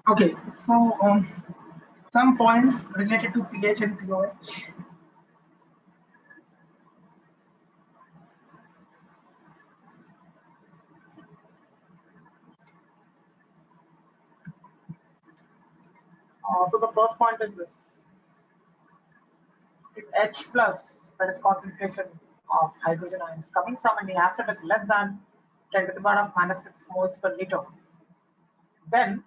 Okay, so some points related to pH and pOH. So the first point is this: if H plus, that is concentration of hydrogen ions coming from an acid, is less than 10 to the power of minus 6 moles per liter, then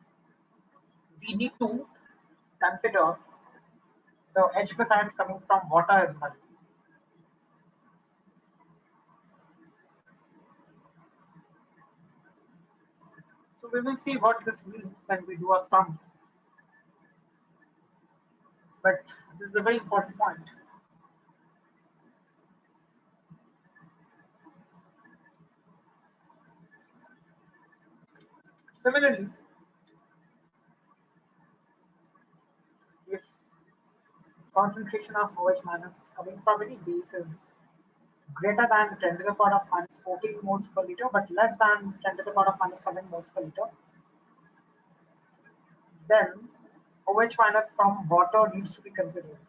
we need to consider the H plus ions coming from water as well. So we will see what this means when we do a sum. But this is a very important point. Similarly, if concentration of OH minus coming from any base is greater than 10 to the power of minus 14 moles per liter, but less than 10 to the power of minus 7 moles per liter, then OH minus from water needs to be considered.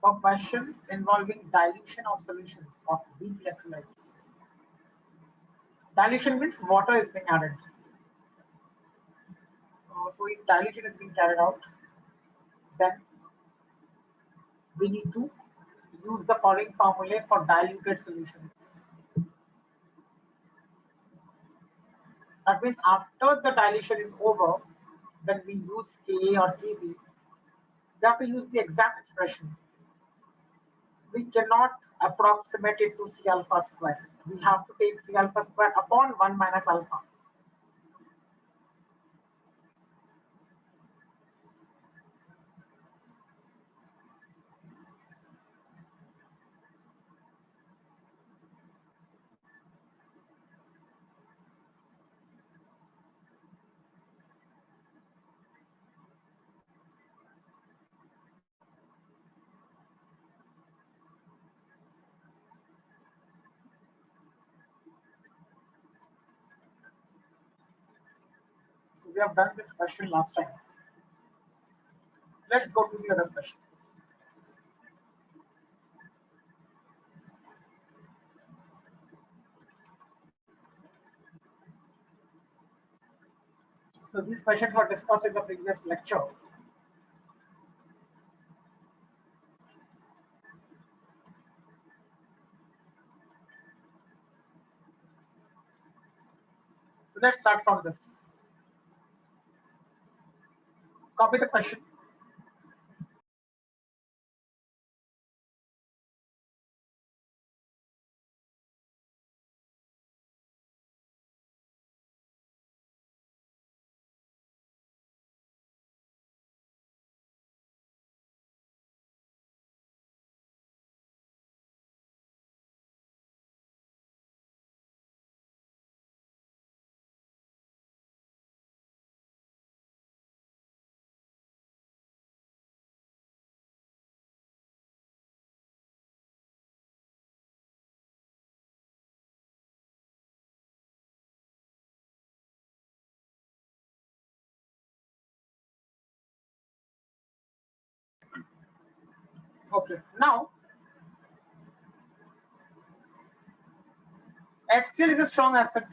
For questions involving dilution of solutions of weak electrolytes, dilution means water is being added. So if dilution is being carried out, then we need to use the following formulae for diluted solutions. That means after the dilution is over, when we use Ka or Kb, we have to use the exact expression. We cannot approximate it to C alpha square. We have to take C alpha square upon 1 minus alpha. So we have done this question last time. Let's go to the other questions. So these questions were discussed in the previous lecture. So let's start from this. Copy the question. Okay, now HCl is a strong acid.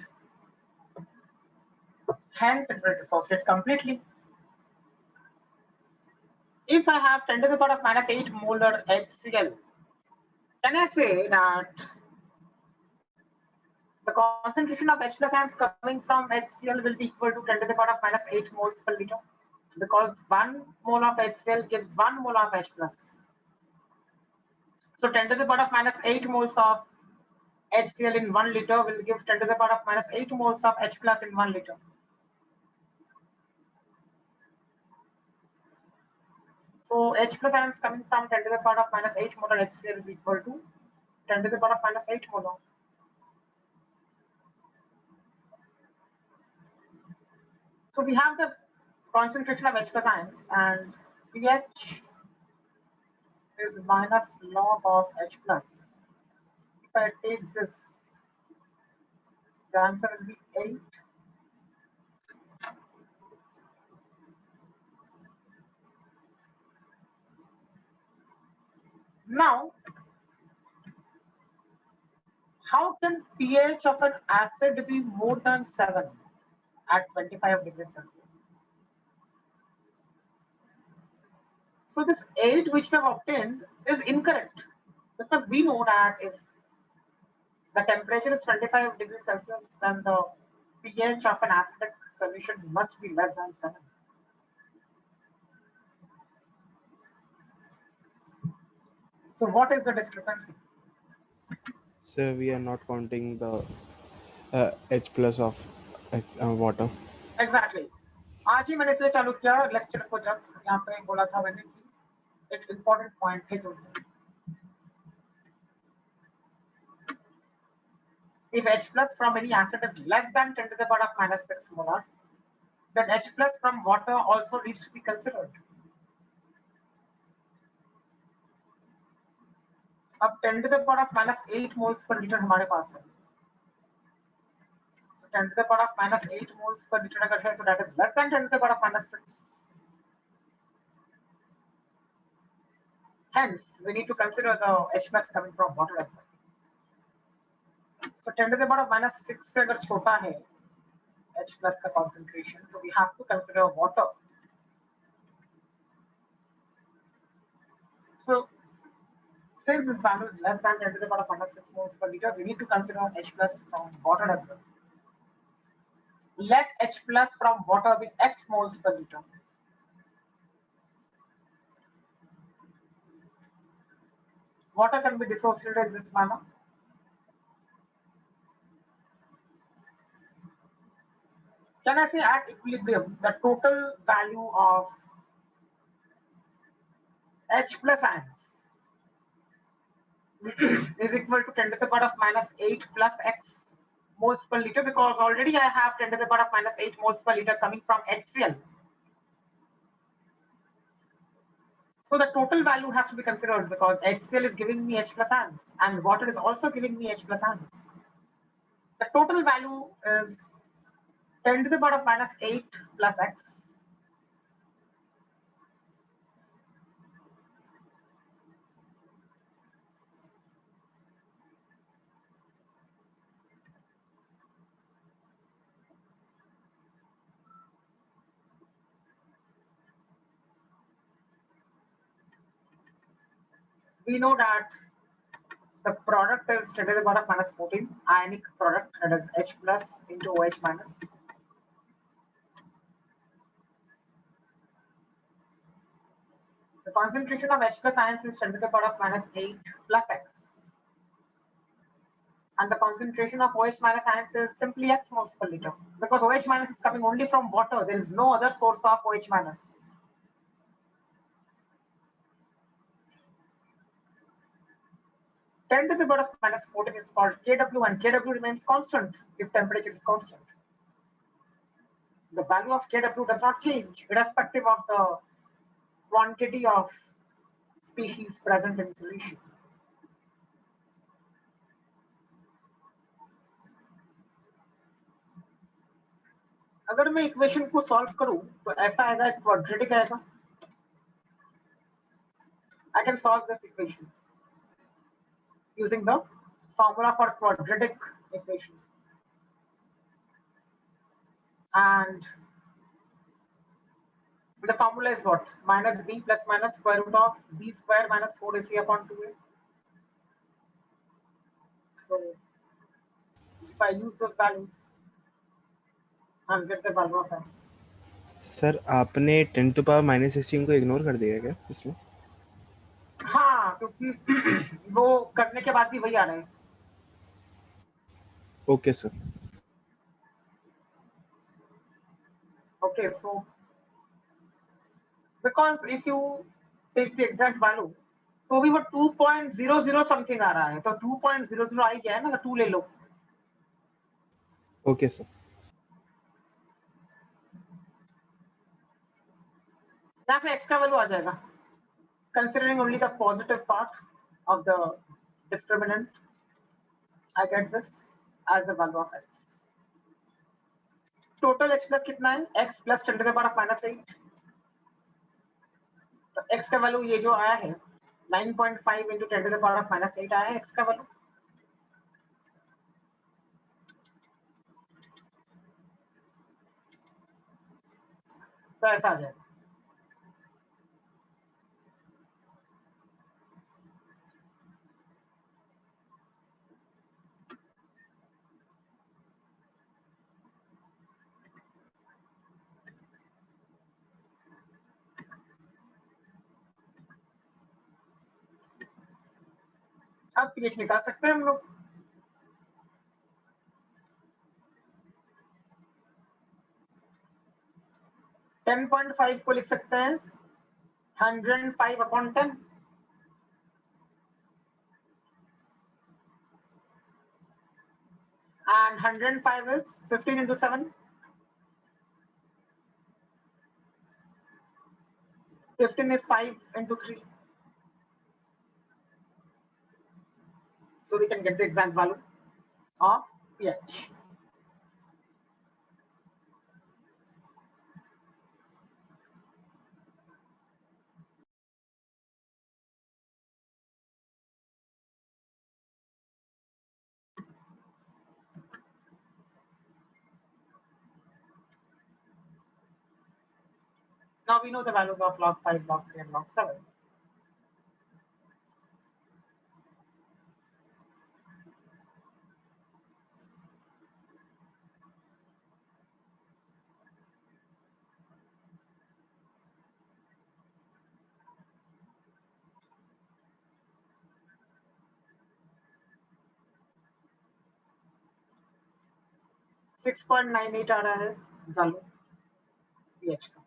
Hence it will dissociate completely. If I have 10 to the power of minus 8 molar HCl, can I say that the concentration of H plus ions coming from HCl will be equal to 10 to the power of minus 8 moles per liter? Because 1 mole of HCl gives 1 mole of H plus. So 10 to the power of minus 8 moles of HCl in 1 liter will give 10 to the power of minus 8 moles of H plus in 1 liter. So H plus ions coming from 10 to the power of minus 8 molar HCl is equal to 10 to the power of minus 8 molar. So we have the concentration of H plus ions, and pH is minus log of H plus. If I take this, the answer will be 8. Now, how can pH of an acid be more than 7 at 25 degrees Celsius? So this 8 which we have obtained is incorrect, because we know that if the temperature is 25 degrees Celsius, then the pH of an acidic solution must be less than 7. So what is the discrepancy? So we are not counting the H plus of water. Exactly. आज ही मैंने इसलिए चालू किया lecture को, जब यहाँ पे बोला था मैंने कि एक इम्पोर्टेंट पॉइंट है जो if H plus from any acid is less than 10 to the power of minus 6 molar, then H plus from water also needs to be considered. अब 10 to the power of minus 8 moles per liter हमारे पास है, 10 to the power of minus 8 moles per liter अगर है तो that is less than 10 to the power of minus 6. Hence, we need to consider the H plus coming from water as well. So 10 to the power of minus 6 से अगर छोटा है H plus का concentration, so we have to consider water. So since this value is less than 10 to the power of minus 6 moles per liter, we need to consider H plus from water as well. Let H plus from water be X moles per liter. Water can be dissociated in this manner. Can I say at equilibrium, the total value of H plus ions is equal to 10 to the power of minus 8 plus X moles per liter, because already I have 10 to the power of minus 8 moles per liter coming from HCl. So the total value has to be considered, because HCl is giving me H plus ions and water is also giving me H plus ions. The total value is 10 to the power of minus 8 plus X. We know that the product is 10 to the power of minus 14, ionic product, that is H plus into OH minus. The concentration of H plus ions is 10 to the power of minus 8 plus X. And the concentration of OH minus ions is simply X moles per liter, because OH minus is coming only from water. There is no other source of OH minus. Ten to the power of minus 14 is called Kw, and Kw remains constant if temperature is constant. The value of Kw does not change irrespective of the quantity of species present in solution. अगर मैं equation को solve करूं तो ऐसा आएगा, quadratic आएगा. I can solve this equation using the formula for quadratic equation, and the formula is what? Minus b plus minus square root of b square minus 4ac upon 2a. So if I use those values, I'll get the value of x. Sir आपने 10 to power minus 16 को ignore कर दिया क्या इसमें? हाँ, क्योंकि वो करने के बाद भी वही आ रहा है. Okay sir. Okay, so because if you take the exact value, तो भी वो 2.00 समथिंग आ रहा है, तो 2.00 आई गया है ना, तो 2 ले लो। Okay sir. यहाँ से x का वैल्यू आ जाएगा, considering only the positive part of the discriminant, I get this as the value of x। Total x plus कितना है, x plus 10 to the power of -8, तो x का वैल्यू ये जो आया है 9.5 into 10 to the power of -8 आया है x का वैल्यू। तो ऐसा आ जाएगा। अब pH निकाल सकते हैं हम लोग। टेन 10.5 को लिख सकते हैं 105/10, and 105 is 15 into 7, 15 is 5 into 3, so we can get the exact value of pH. Now we know the values of log 5, log 3, and log 7. Six 6.98 आ रहा है वैल्यू pH का।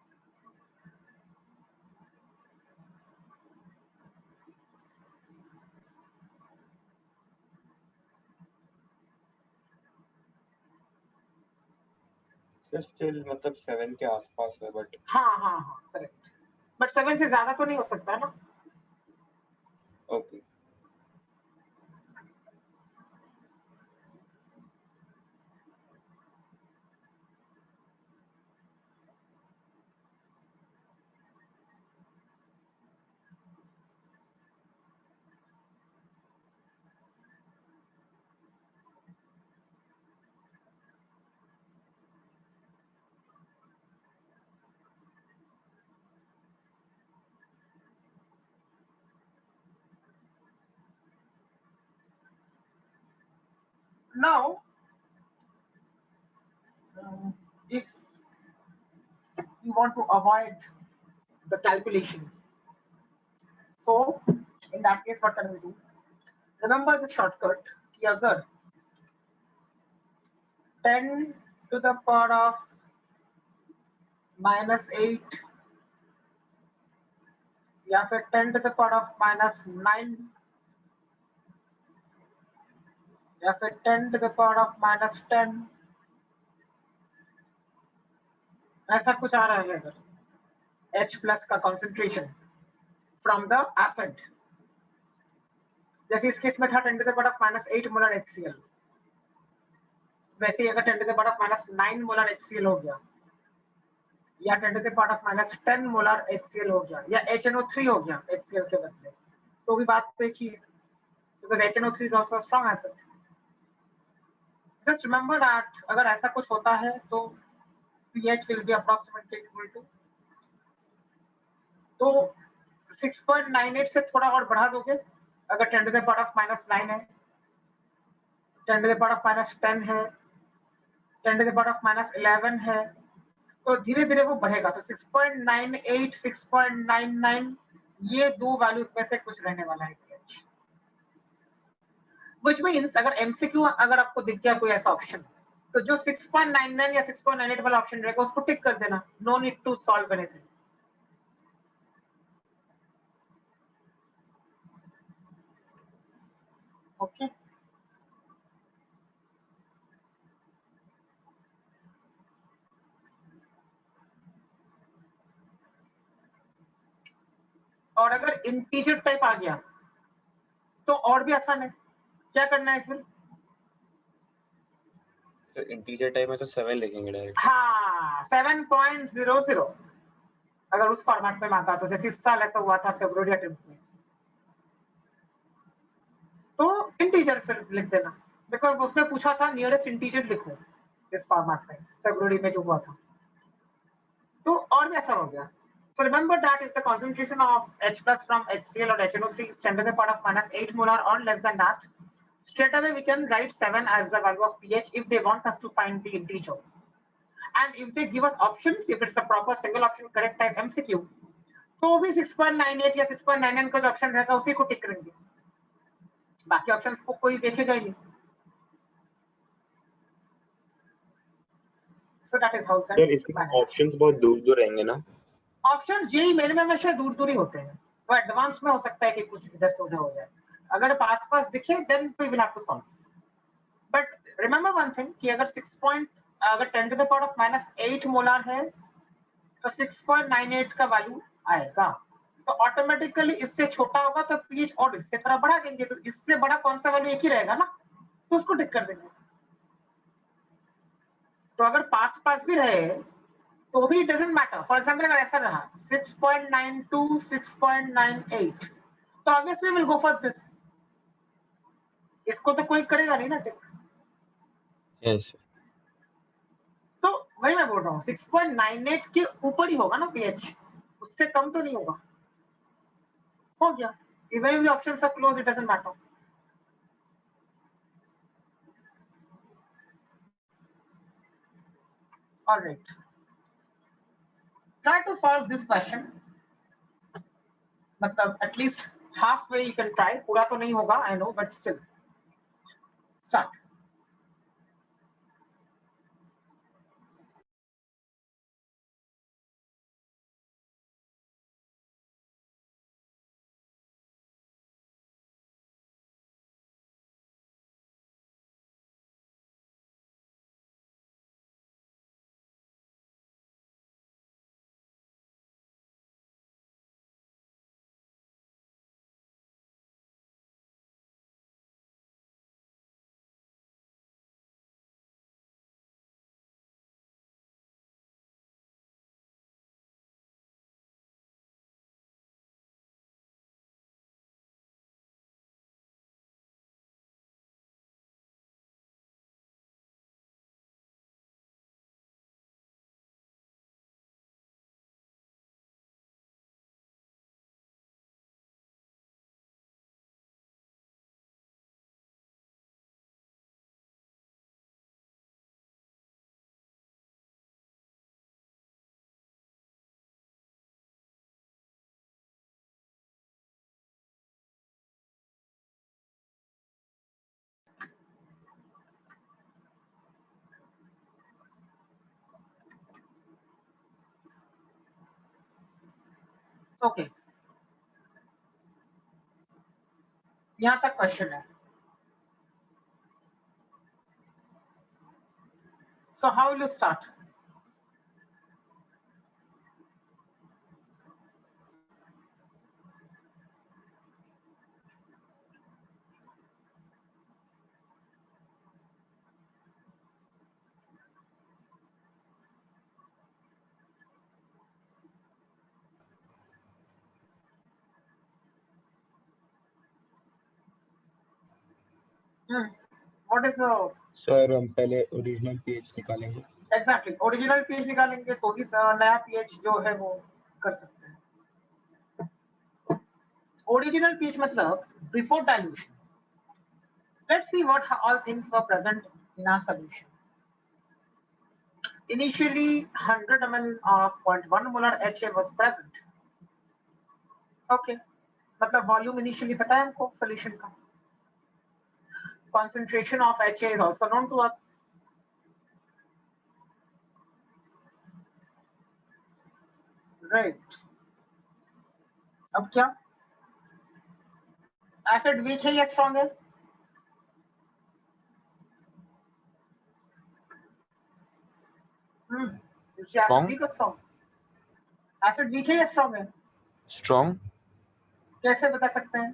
स्टिल मतलब 7 के आसपास है, बट हाँ करेक्ट, बट 7 से ज्यादा तो नहीं हो सकता ना। Okay. Now, if you want to avoid the calculation, so in that case what can we do? Remember the shortcut कि अगर 10 to the power of -8 या फिर 10 to the power of -9 या फिर 10 to the power of -10, ऐसा कुछ आ रहा है अगर H प्लस का कॉन्सेंट्रेशन फ्रॉम द एसिड, जैसे इस केस में था 10 to the power of -8 molar HCl, वैसे ही अगर 10 to the power of -9 molar HCl हो गया या 10 to the power of -10 molar HCl हो गया या HNO3 हो गया HCl के बदले, तो भी बात तो एक ही है, because HNO3 is also a strong acid. Just remember that अगर ऐसा कुछ होता है तो pH will be approximately equal to, तो 6.98 से थोड़ा और बढ़ा दोगे, अगर 10 to the power of -9 है, 10 to the power of -10 है, 10 to the power of -11 है, तो धीरे धीरे वो बढ़ेगा, तो 6.98, 6.99 ये दो वैल्यूज में से कुछ रहने वाला है pH, which means अगर MCQ अगर आपको दिख गया कोई ऐसा ऑप्शन, तो जो 6.99 या 6.98 वाला ऑप्शन रहेगा उसको टिक कर देना, no need to solve anything. Okay और अगर इंटीजर टाइप आ गया तो और भी आसान है, क्या करना है फिर? तो इंटीजर टाइप में तो 7 लिखेंगे डायरेक्ट। हाँ 7.00 अगर उस फॉर्मेट में मांगा तो, जैसे इस साल ऐसा हुआ था फेब्रुवरी अटेम्प्ट में, तो इंटीजर फिर लिख देना, बिकॉज उसमें पूछा था नियरेस्ट इंटीजर लिखो इस फॉर्मेट में फेब्रुवरी में जो हुआ था, तो और भी ऐसा हो गया. So remember that if the concentration of H plus from HCl or HNO3 is 10 to the power of minus 8 molar or less than that, straight away we can write 7 as the value of pH if they want us to find the integer. And if they give us options, if it's a proper single option correct type MCQ, तो भी 6.98 या 6.99 का जो option रहेगा उसी को टिक करेंगे, बाकी ऑप्शंस को कोई देखेगा ही नहीं. So that is how sir इसमें ऑप्शंस बहुत दूर दूर रहेंगे ना? ऑप्शंस जेई मेन में हमेशा दूर दूर ही होते हैं, तो एडवांस में हो सकता है कि कुछ इधर से उधर हो जाए, अगर पास पास दिखे then we will have to solve. But remember one thing कि अगर 10 to the power of minus 8 molar है तो 6.98 का वैल्यू आएगा, तो ऑटोमेटिकली इससे छोटा होगा तो पीएच और इससे थोड़ा बढ़ा देंगे, तो इससे बड़ा कौन सा वैल्यू एक ही रहेगा ना, तो उसको टिक कर देंगे. तो अगर पास पास भी रहे तो भी डजंट मैटर. फॉर एग्जांपल अगर ऐसा रहा 6.92 6.98 तो obviously will go for this, इसको तो कोई करेगा नहीं ना टिक. यस तो वही मैं बोल रहा हूँ 6.98 के ऊपर ही होगा ना पीएच, उससे कम तो नहीं होगा. हो गया, even if the options are close it doesn't matter. All right, try to solve this question, मतलब at least halfway you can try, पूरा तो नहीं होगा I know, but still start. Okay, यहाँ तक क्वेश्चन है. So how will you start? What is the sir हम पहले ओरिजिनल पेज निकालेंगे. एग्जैक्टली ओरिजिनल पेज निकालेंगे तो ही नया पीएच जो है वो कर सकते हैं. ओरिजिनल पेज मतलब before dilution. Let's see what all things were present in our solution. Initially 100 ml of 0.1 molar HA was present. Okay, मतलब वॉल्यूम इनिशियली पता है हमको सॉल्यूशन का. Concentration of HA is also known to us. Right. अब क्या acid weak है या strong है? इसलिए एसिड Strong? वीक और स्ट्रॉन्ग, एसिड वीक है या स्ट्रॉन्ग है, Strong? कैसे बता सकते हैं?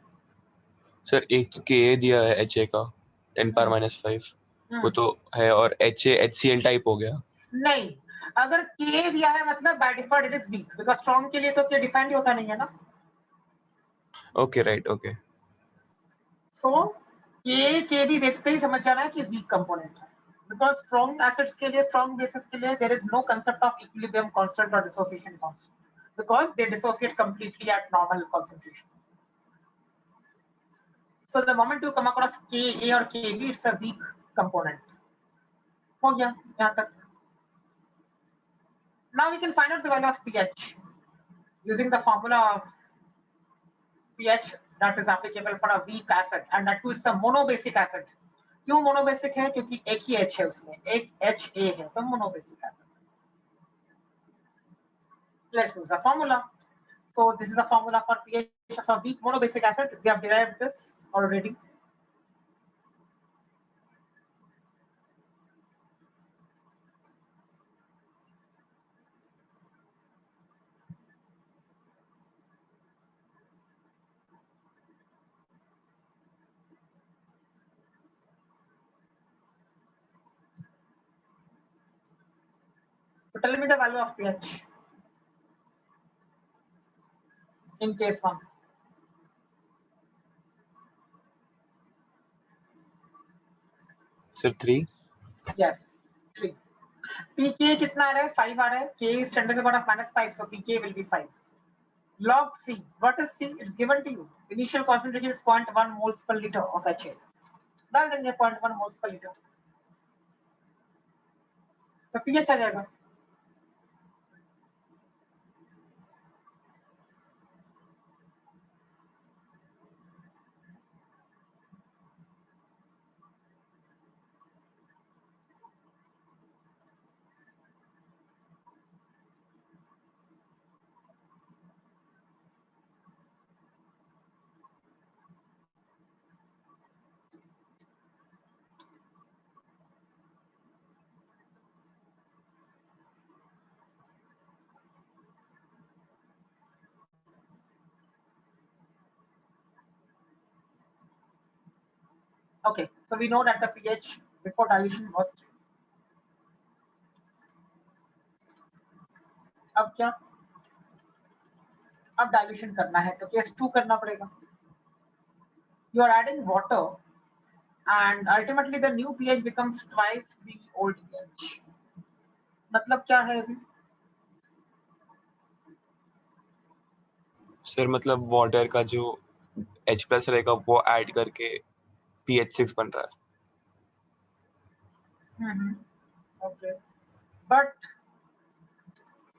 सर एक तो Ka दिया है Ha का 10⁻⁵ वो हम्म, तो है, और Ha HCl टाइप हो गया। नहीं, अगर के दिया है मतलब by default it is weak, because strong के लिए तो के डिफाइंड ही होता नहीं है ना। Okay right, okay. सो के भी देखते ही समझ जाना है कि वीक कंपोनेंट है, बिकॉज स्ट्रॉन्ग एसिड्स के लिए, स्ट्रॉन्ग बेसिस के लिए there is no concept of equilibrium constant और dissociation constant, because they dissociate completely at normal concentration. So the moment you come across Ka or Kb, it's a weak component. हो गया यहाँ तक. Now we can find out the value of pH using the formula of pH that is applicable for a weak acid, and that too it's a monobasic acid. क्यों monobasic है? क्योंकि एक ही H है उसमें, एक HA है, तो monobasic acid. Let's use the formula. So this is the formula for pH of a weak monobasic acid. We have derived this already. So tell me the value of pH in case 1. Sir 3. Yes, 3. pK कितना आ रहा है? 5 आ रहा है. K is 10 to the power of -5, so pK will be 5. Log C. What is C? It's given to you. Initial concentration is 0.1 moles per liter of HA. डाल देंगे 0.1 moles per liter. तो pH आ जाएगा. Okay, so we know that the pH before dilution was 3. अब क्या? अब dilution करना है तो केस 2 करना पड़ेगा. You are adding water and ultimately the new pH becomes twice the old pH. मतलब क्या है अभी? सर मतलब वाटर का जो H+ रहेगा वो ऐड करके pH 6 बन रहा है। Okay, but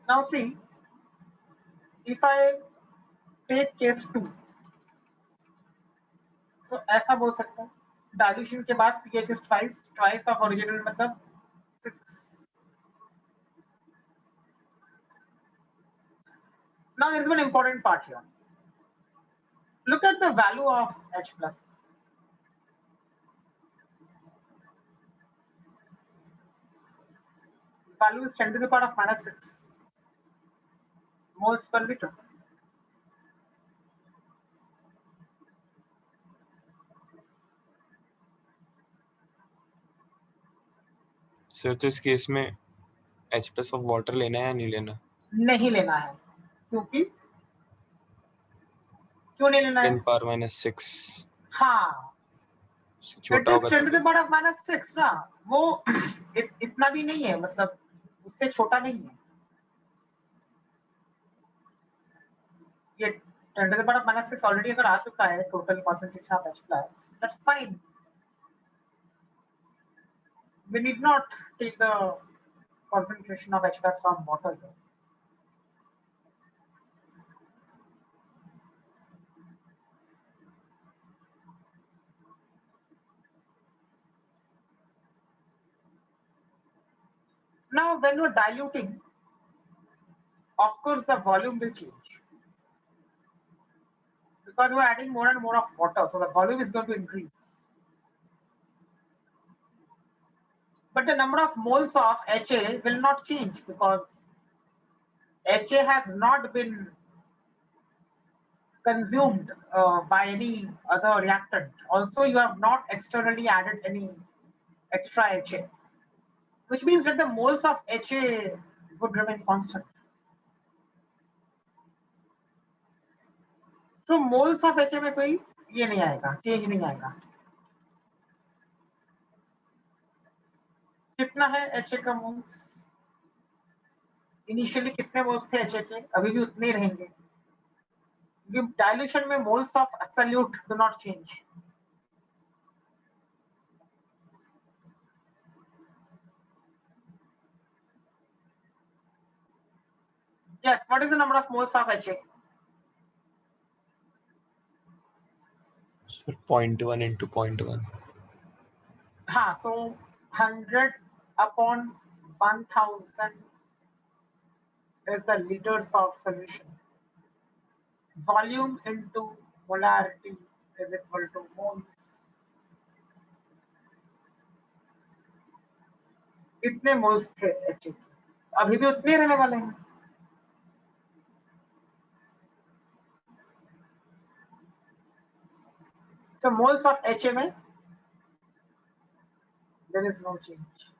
now see, if I take case 2, तो ऐसा बोल सकता हूँ डाइल्यूशन के बाद pH is twice of original, मतलब 6. Now there is one important part here. Look at the value of H+. Value is 10 to the power of -6 moles per liter. Sir तो इस केस में H+ ऑफ वाटर लेना है या नहीं लेना? नहीं लेना है. क्योंकि क्यों नहीं लेना है? 10⁻⁶ हाँ, छोटा it is होगा 10 to तो the power of -6 ना, वो इतना भी नहीं है, मतलब उससे छोटा नहीं है. ये 10 to the power of -6 already अगर आ चुका है total concentration of H+, that's fine. We need not take the concentration of H+ from water here. Now, when you're diluting, of course, the volume will change because we're adding more and more of water, so the volume is going to increase. but the number of moles of HA will not change because HA has not been consumed by any other reactant. Also, you have not externally added any extra HA, which means that the moles of HA would remain constant. So moles of HA में कोई ये नहीं आएगा, change नहीं आएगा. कितना है HA का मोल्स? इनिशियली कितने मोल्स थे HA के? अभी भी उतने ही रहेंगे. Dilution में moles of absolute do not change. Yes, what is the number of moles of HA? Sir, 0.1 into 0.1. हाँ, so 100 upon 1000 is the liters of solution. Volume into molarity is equal to moles. इतने moles थे HA के, अभी भी उतने रहने वाले हैं. So moles of HA में there is no change.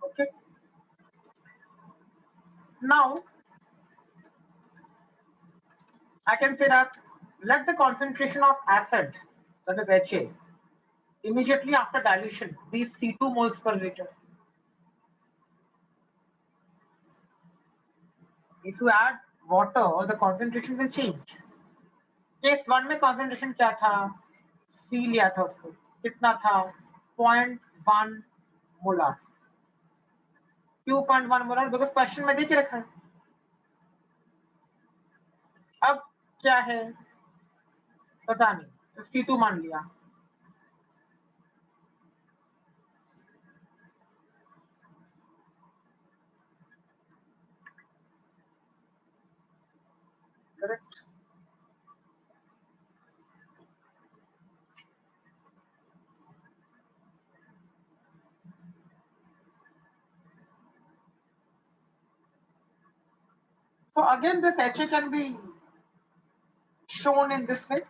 Okay. Now, I can say that let the concentration of acid, that is HA, immediately after dilution be C2 moles per liter. If you add water, the concentration will change. Case 1 में concentration क्या था? C लिया था उसको. कितना था? 0.1 molar. क्यों 0.1 molar? Because question में दे के रखा है. अब क्या है? पता नहीं. तो C2 मान लिया. Correct. So again, this HA can be shown in this way.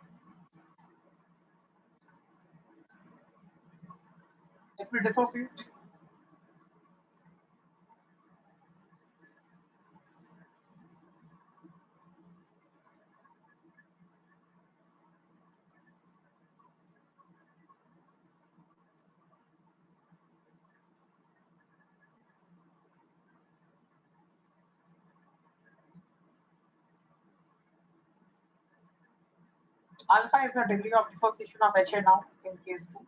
If we dissociate, alpha is the degree of dissociation of HA now in case 2.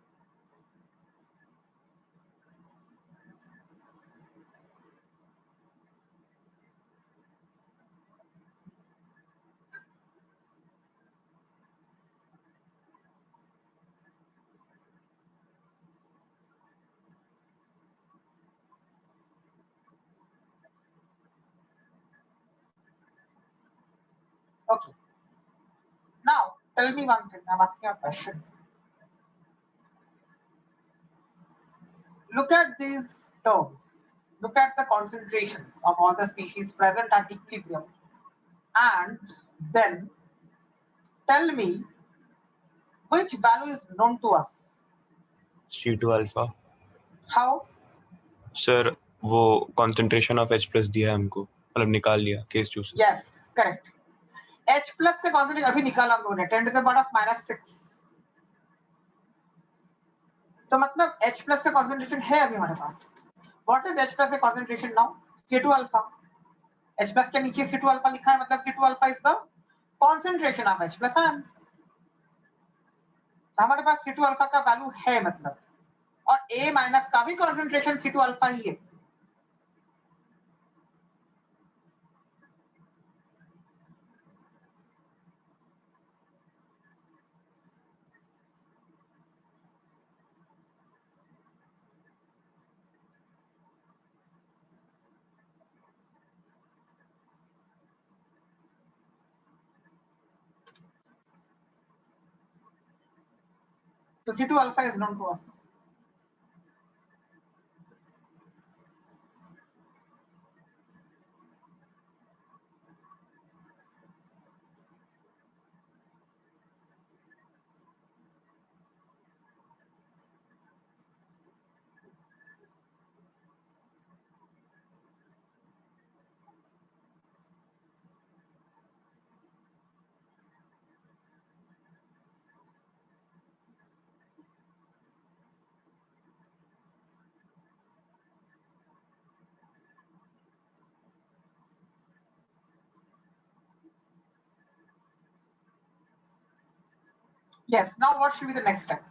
Okay. Now, tell me one thing. I'm asking a question. Look at these terms. Look at the concentrations of all the species present at equilibrium. And then tell me which value is known to us. C2 alpha. How? Sir वो concentration of H plus दिया है हमको, मतलब निकाल लिया case 2 से. Yes, correct. H plus का concentration अभी निकाला हम लोगों ने 10 to the power of -6. तो मतलब H plus का concentration है अभी हमारे पास. What is H plus का concentration now? C2 alpha. H plus के नीचे C2 alpha लिखा है, मतलब C2 alpha is the concentration of H plus ions. हमारे पास C2 alpha का वैल्यू है मतलब, और A माइनस का भी कॉन्सेंट्रेशन C2 alpha ही है. So C2 alpha is known to us. Yes, now what should be the next step?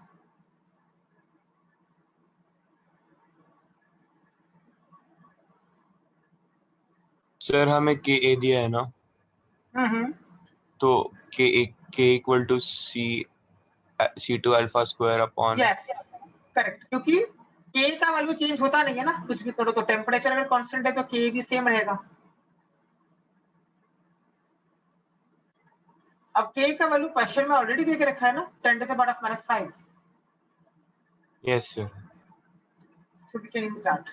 Sir हमें Ka दिया है ना, तो K equal to C2 alpha square upon Yes, correct, क्योंकि K का वैल्यू चेंज होता नहीं है ना, कुछ भी करो तो टेम्परेचर अगर कांस्टेंट है तो K भी सेम रहेगा. अब K का वैल्यू क्वेश्चन में ऑलरेडी दे के रखा है ना, 10 to the power of -5. yes sir. So we can use that.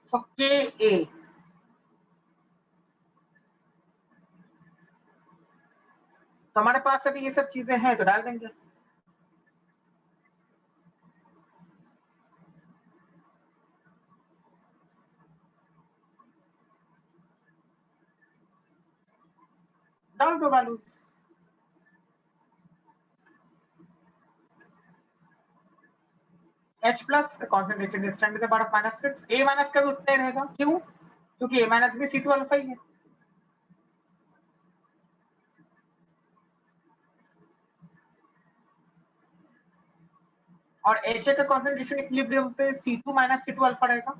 So Ka, तो हमारे पास अभी ये सब चीजें हैं तो डाल देंगे. डाल दो वैल्यूज. H प्लस का concentration is 10 to the power of -6. A minus का भी उतना ही रहेगा. क्यों? क्योंकि A माइनस भी C2 अल्फा ही है. और HA का कॉन्सेंट्रेशन इक्विलिब्रियम पे C2 माइनस C2 अल्फा रहेगा.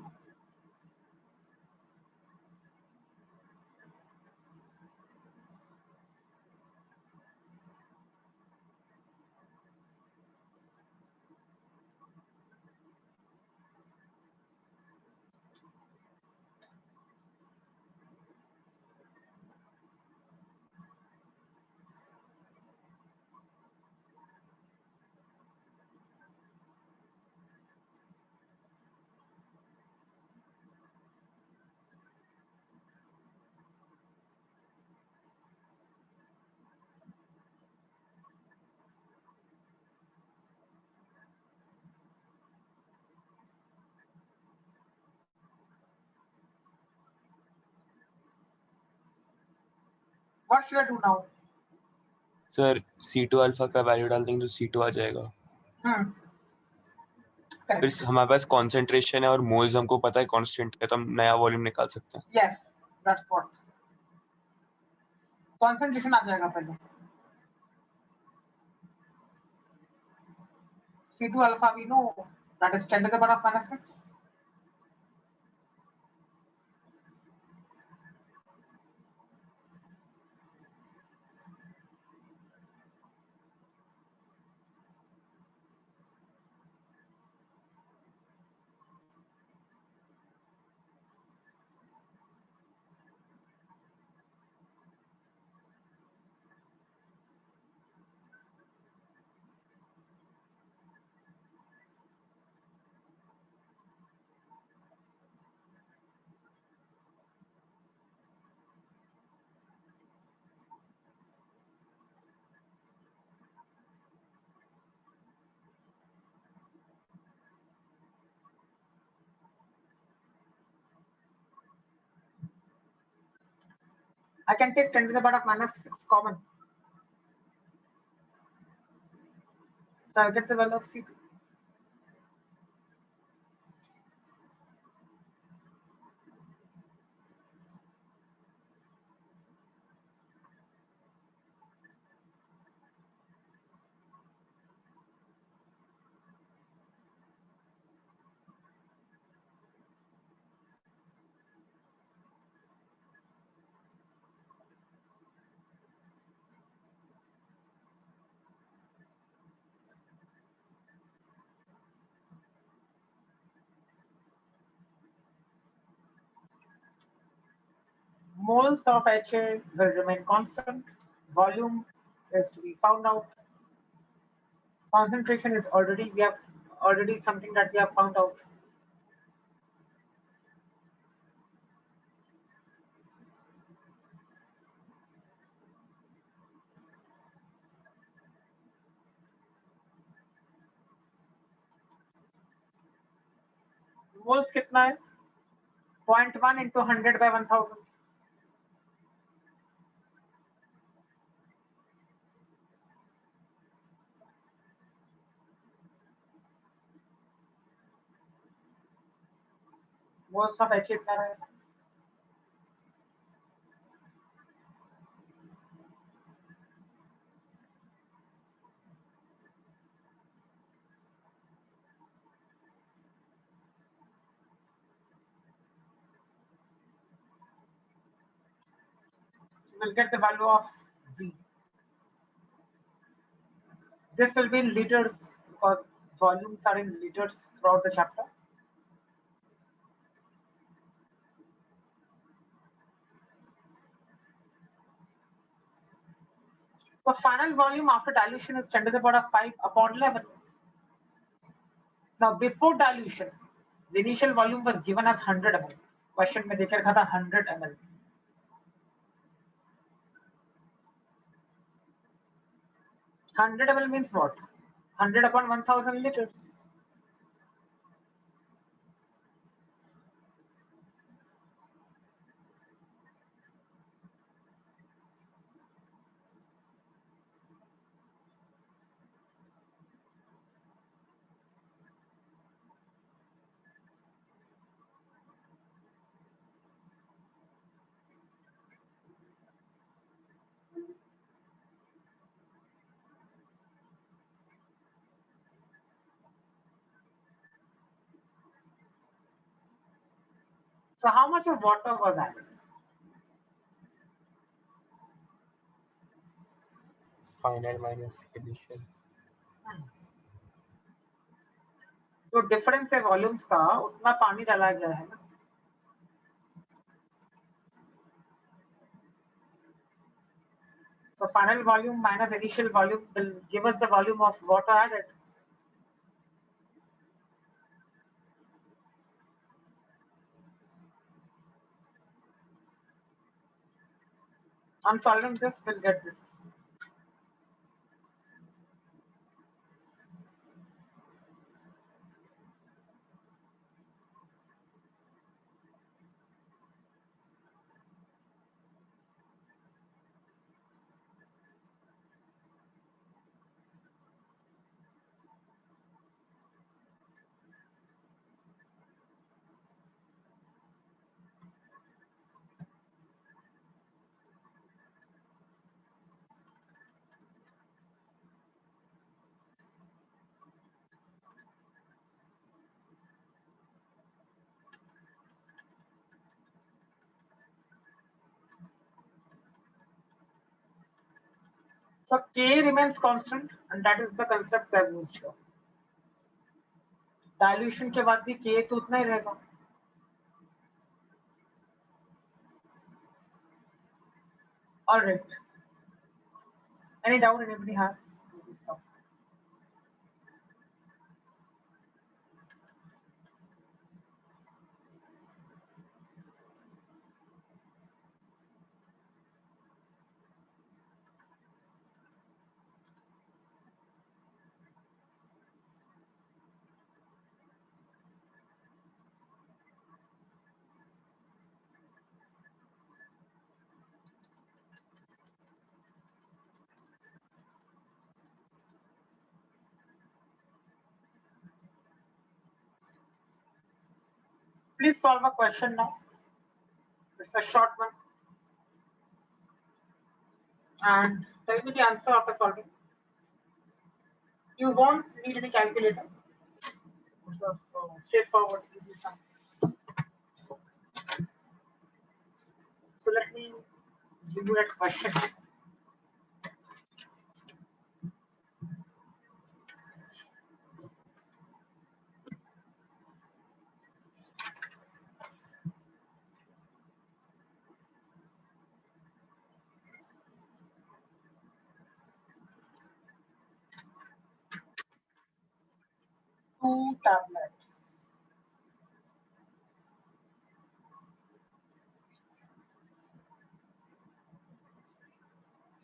What should I do now? Sir C2 alpha का वैल्यू डाल देंगे तो C2 आ जाएगा. फिर Correct. हमारे पास कॉन्सेंट्रेशन है और मोल्स हमको पता है कांस्टेंट है, तो हम नया वॉल्यूम निकाल सकते हैं. Yes, that's what. Concentration आ जाएगा पहले. C2 alpha we know that is 10 to the power of -6. I can take 10 to the power of -6 common. So I'll get the value of C2. Moles of HA will remain constant. Volume is to be found out. Concentration is we have already something that we have found out. Moles कितना है? 0.1 into 100 by 1000. Moles of HA इतना रहेगा. So we'll get the value of V. This will be in liters because volumes are in liters throughout the chapter. So final volume after dilution is 10 to the power of 5 upon 11. Now before dilution, the initial volume was given as 100 ml. Question में देकर रखा था 100 ml. 100 ml means what? 100 upon 1000 liters. So how much of water was added? Final minus initial. जो difference है volumes का उतना पानी डाला गया है ना. So final volume minus initial volume will give us the volume of water added. On solving this, we'll get this. So K remains constant, and that is the concept we have used here. Dilution के बाद भी K तो उतना ही रहेगा. All right. Any doubt anybody has? Please solve a question now. It's a short one. And tell me the answer after solving. You won't need any calculator. It's a straightforward, easy sum. So let me give you that question. tablets.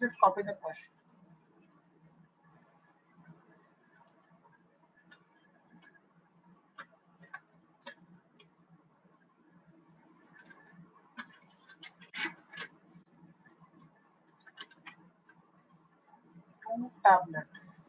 Just copy the question. Two tablets.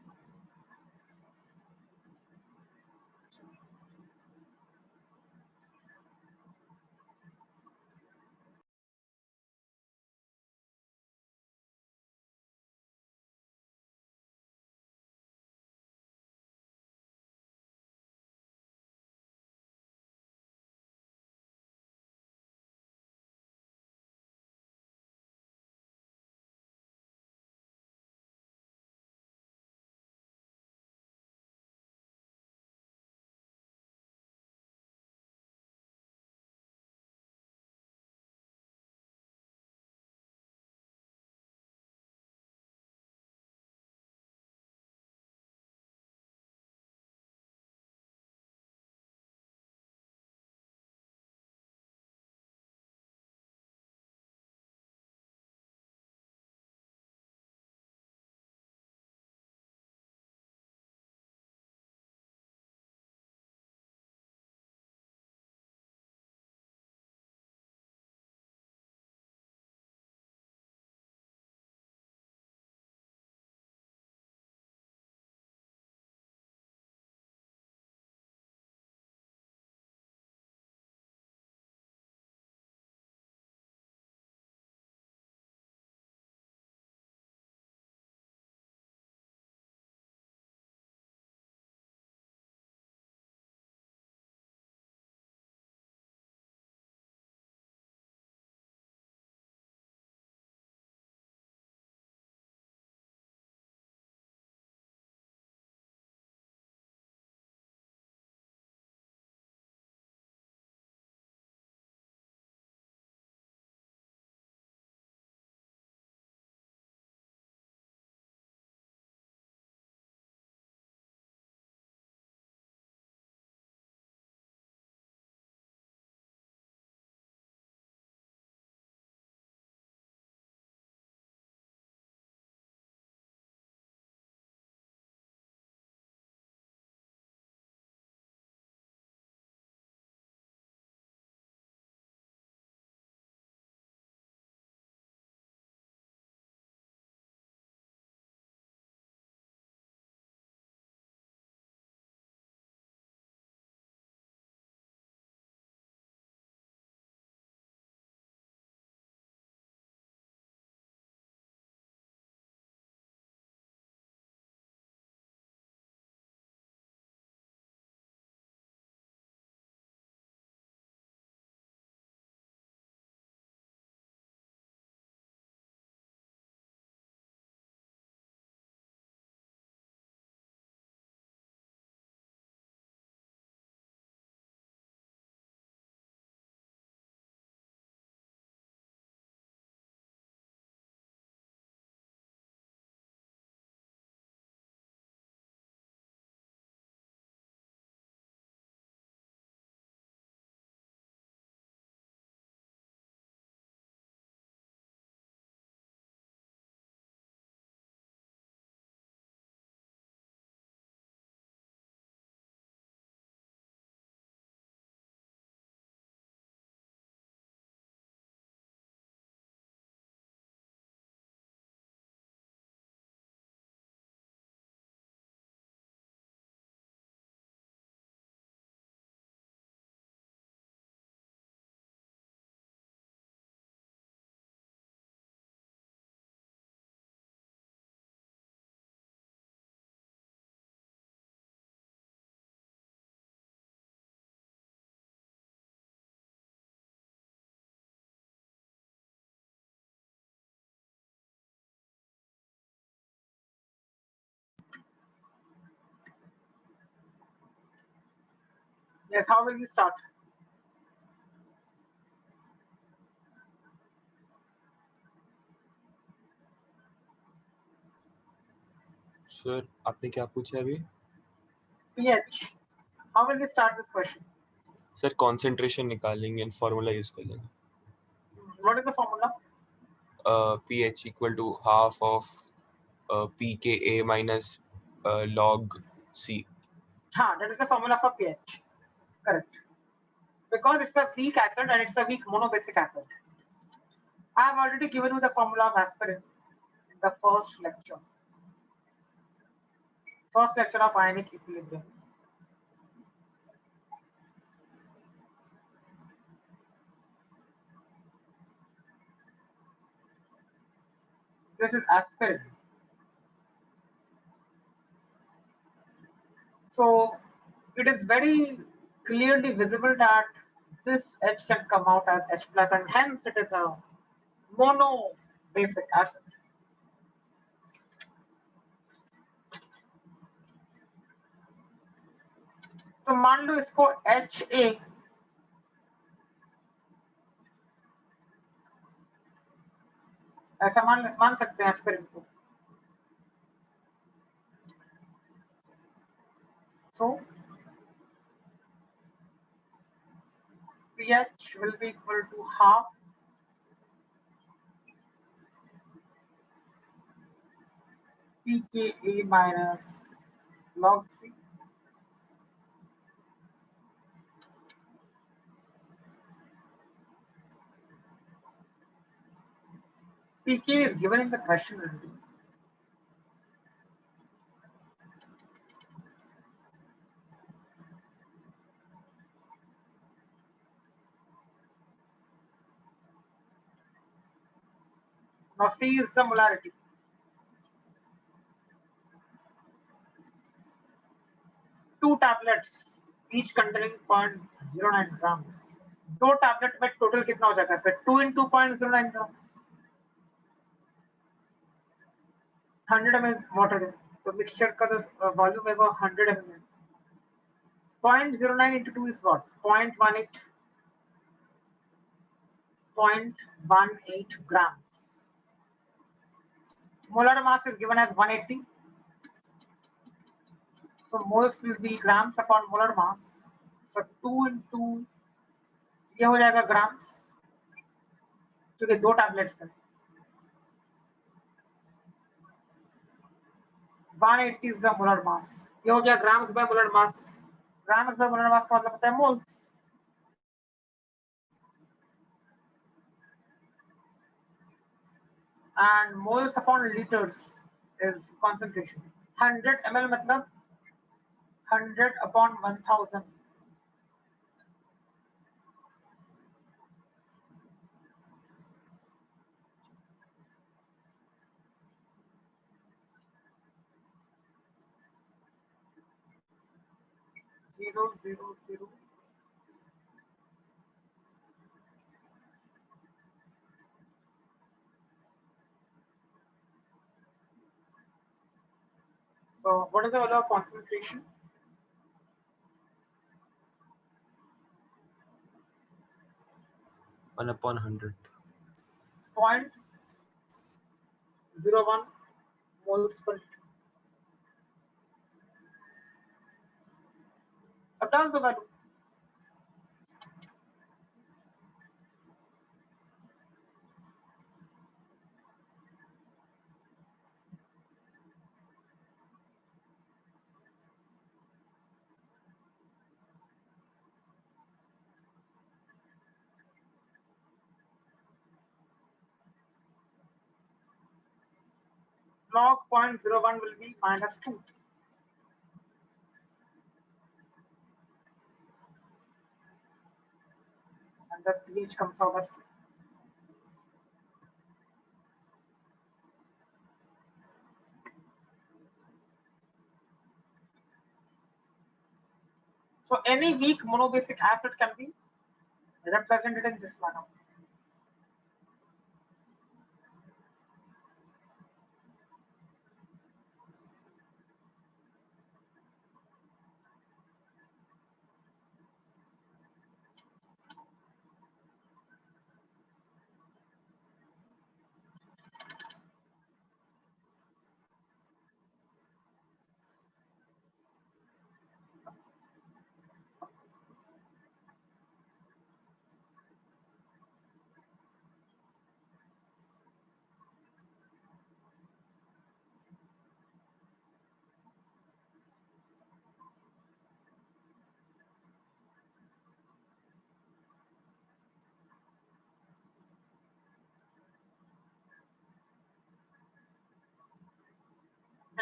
Yes, how will we start? Sir आपने क्या पूछा अभी? pH. How will we start this question? Sir concentration निकालेंगे and formula use कर लेंगे. What is the formula? pH equal to half of pKa minus log C. That is the formula for pH. Correct. Because it's a weak acid and it's a weak monobasic acid. I have already given you the formula of aspirin in the first lecture. First lecture of ionic equilibrium. This is aspirin. So it is very clearly visible that this H can come out as H plus and hence it is a monobasic acid. तो मान लो इसको HA ऐसा मान सकते हैं aspirin को. So pH will be equal to half pKa minus log C. pK is given in the question already. Now C is the molarity. Two tablets, each containing 0.09 grams. दो tablet में total कितना हो जाएगा फिर 2 into 0.09 grams. 100 ml water है तो mixture का तो वॉल्यूम है वो 100 ml. 0.09 into 2 is what? 0.18. 0.18 grams. Molar mass is given as 180. So moles will be grams upon molar mass. So 2 into ये हो जाएगा ग्राम्स क्योंकि दो टैबलेट्स हैं. 180 is the molar mass. ये हो गया grams by molar mass. Grams by molar mass का मतलब होता है moles. And moles upon liters is concentration. 100 ml मतलब 100 upon 1000. Zero, zero, zero. So what is the value of concentration? One upon 100. 0.01 moles per liter. अब डाल दो value. Log 0.01 will be -2. And the pH comes out as 2. So any weak monobasic acid can be represented in this manner.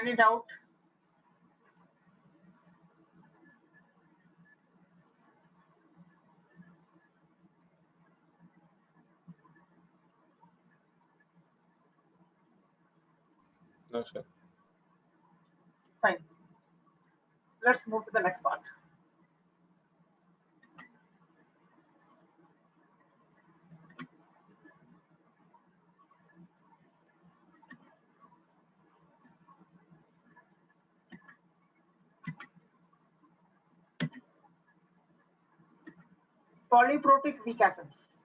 Any doubt? No, sir. Fine. Let's move to the next part. Polyprotic weak acids.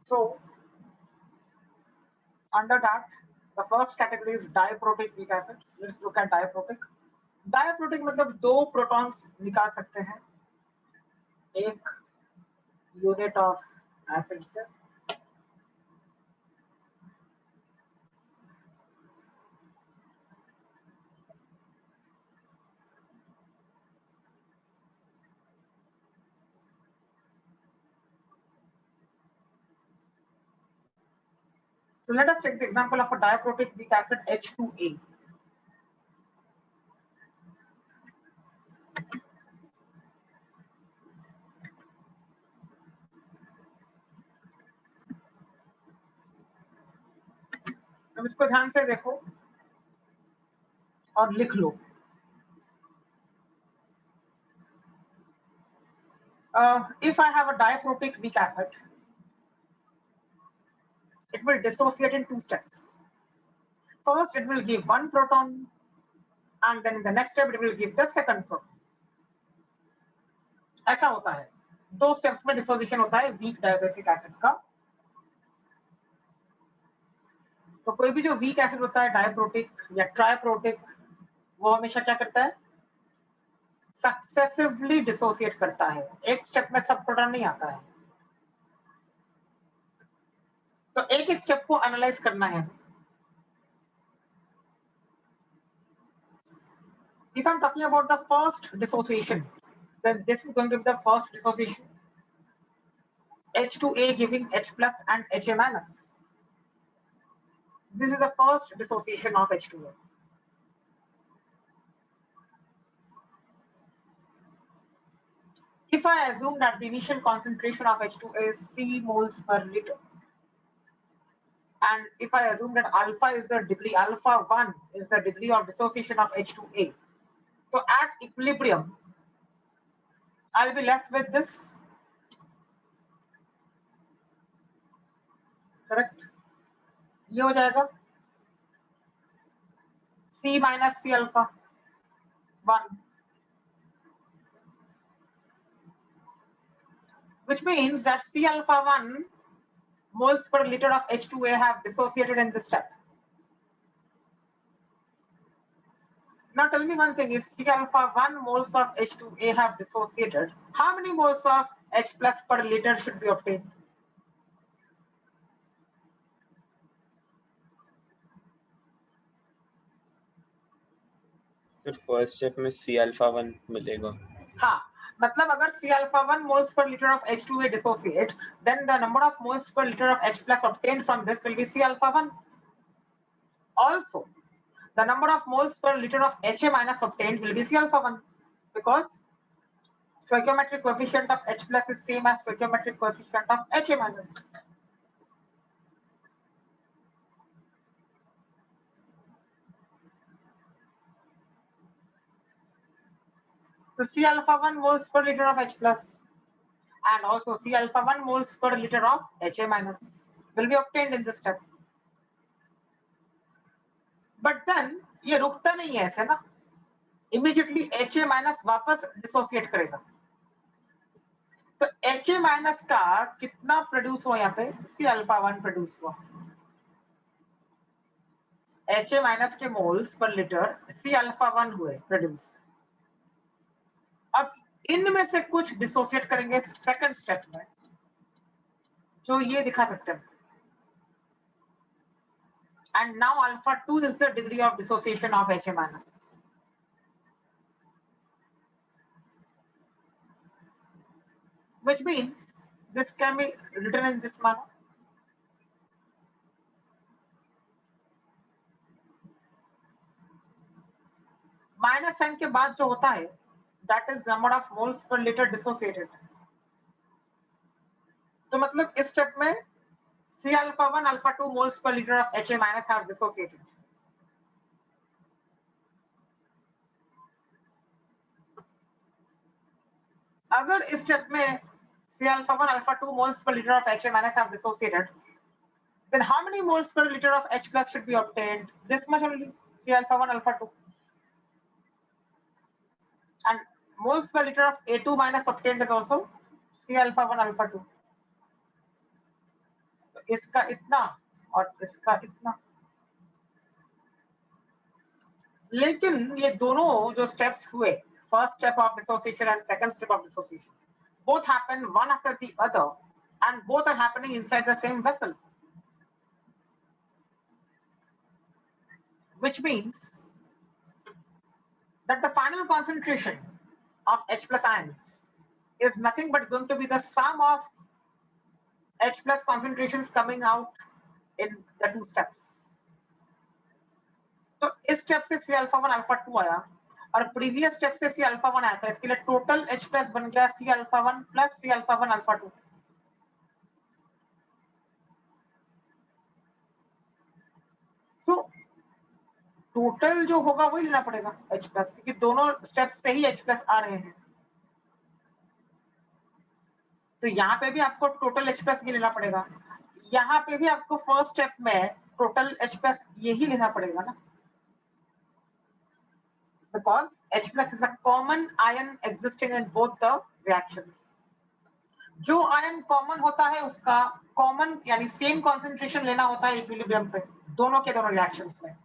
So, under that, the first category is diprotic weak acids. Let's look at diprotic. Diprotic मतलब दो protons निकाल सकते हैं एक unit of acid से. So let us take the example of a diprotic weak acid H2A. अब इसको ध्यान से देखो और लिख लो. If I have a diprotic weak acid, it will dissociate in two steps. First, it will give one proton, and then in the next step, it will give the second proton. ऐसा होता है. दो steps में dissociation होता है week dibasic acid का. तो कोई भी जो वीक एसिड होता है डायप्रोटिक या ट्राइप्रोटिक, वो हमेशा क्या करता है, सक्सेसिवली डिसोसिएट करता है. एक स्टेप में सब प्रोटॉन नहीं आता है. तो एक एक स्टेप को एनालाइज करना है. If I'm talking about the first dissociation, then this is going to be the first dissociation. H2A giving H plus and HA minus. This is the first dissociation of H2A. If I assume that the initial concentration of H2A is C moles per liter, and if I assume that alpha is the degree, alpha 1 is the degree of dissociation of H2A, so at equilibrium, I'll be left with this. Correct? ये हो जाएगा C minus C alpha 1, which means that C alpha 1 moles per liter of H2A have dissociated in this step. Now tell me one thing, if C alpha 1 moles of H2A have dissociated, how many moles of H plus per liter should be obtained? फिर first step में C alpha 1 मिलेगा. हाँ, मतलब अगर C alpha 1 moles per liter of H2A dissociate, then the number of moles per liter of H plus obtained from this will be C alpha 1. Also, the number of moles per liter of HA minus obtained will be C alpha 1, because stoichiometric coefficient of H plus is same as stoichiometric coefficient of HA minus. So C alpha 1 moles per liter of H plus and also C alpha 1 moles per liter of HA minus will be obtained in this step. But then ये रुकता नहीं है ऐसे ना, immediately HA minus वापस dissociate करेगा. तो HA minus का कितना प्रोड्यूस हुआ यहाँ पे, C alpha 1 प्रोड्यूस हुआ. HA minus के moles per litre C alpha 1 हुए प्रोड्यूस. अब इनमें से कुछ डिसोसिएट करेंगे सेकंड स्टेप में, जो ये दिखा सकते हैं. And now alpha 2 is the degree of dissociation of HA minus. Which means this can be written in this manner. Minus sign के बाद जो होता है that is number of moles per litre dissociated. तो मतलब इस स्टेप में C alpha 1 alpha 2 moles per liter of HA minus are dissociated. अगर इस स्टेप में C alpha 1 alpha 2 moles per liter of HA minus are dissociated, then how many moles per liter of H plus should be obtained? This much only, C alpha 1 alpha 2. And moles per liter of A2 minus obtained is also C alpha 1 alpha 2. तो इसका इतना और इसका इतना, लेकिन ये दोनों जो स्टेप्स हुए, first step of dissociation and second step of dissociation, both happen one after the other and both are happening inside the same vessel, which means that the final concentration of H plus ions is nothing but going to be the sum of H plus concentrations coming out in the two steps. तो इस step से C alpha 1 alpha 2 आया और previous step से C alpha 1 आया था, इसके लिए टोटल H plus बन गया C alpha 1 plus C alpha 1 alpha 2. So total जो होगा वही लेना पड़ेगा H plus, क्योंकि दोनों स्टेप से ही H plus आ रहे हैं। तो यहाँ पे भी आपको टोटल H plus ये लेना पड़ेगा, यहाँ पे भी आपको फर्स्ट स्टेप में टोटल H plus यही लेना पड़ेगा ना, because H plus is a common ion existing in both the reactions. जो आयन कॉमन होता है उसका कॉमन यानी सेम कॉन्सेंट्रेशन लेना होता है इक्विलिब्रियम पे, दोनों के दोनों रिएक्शंस में।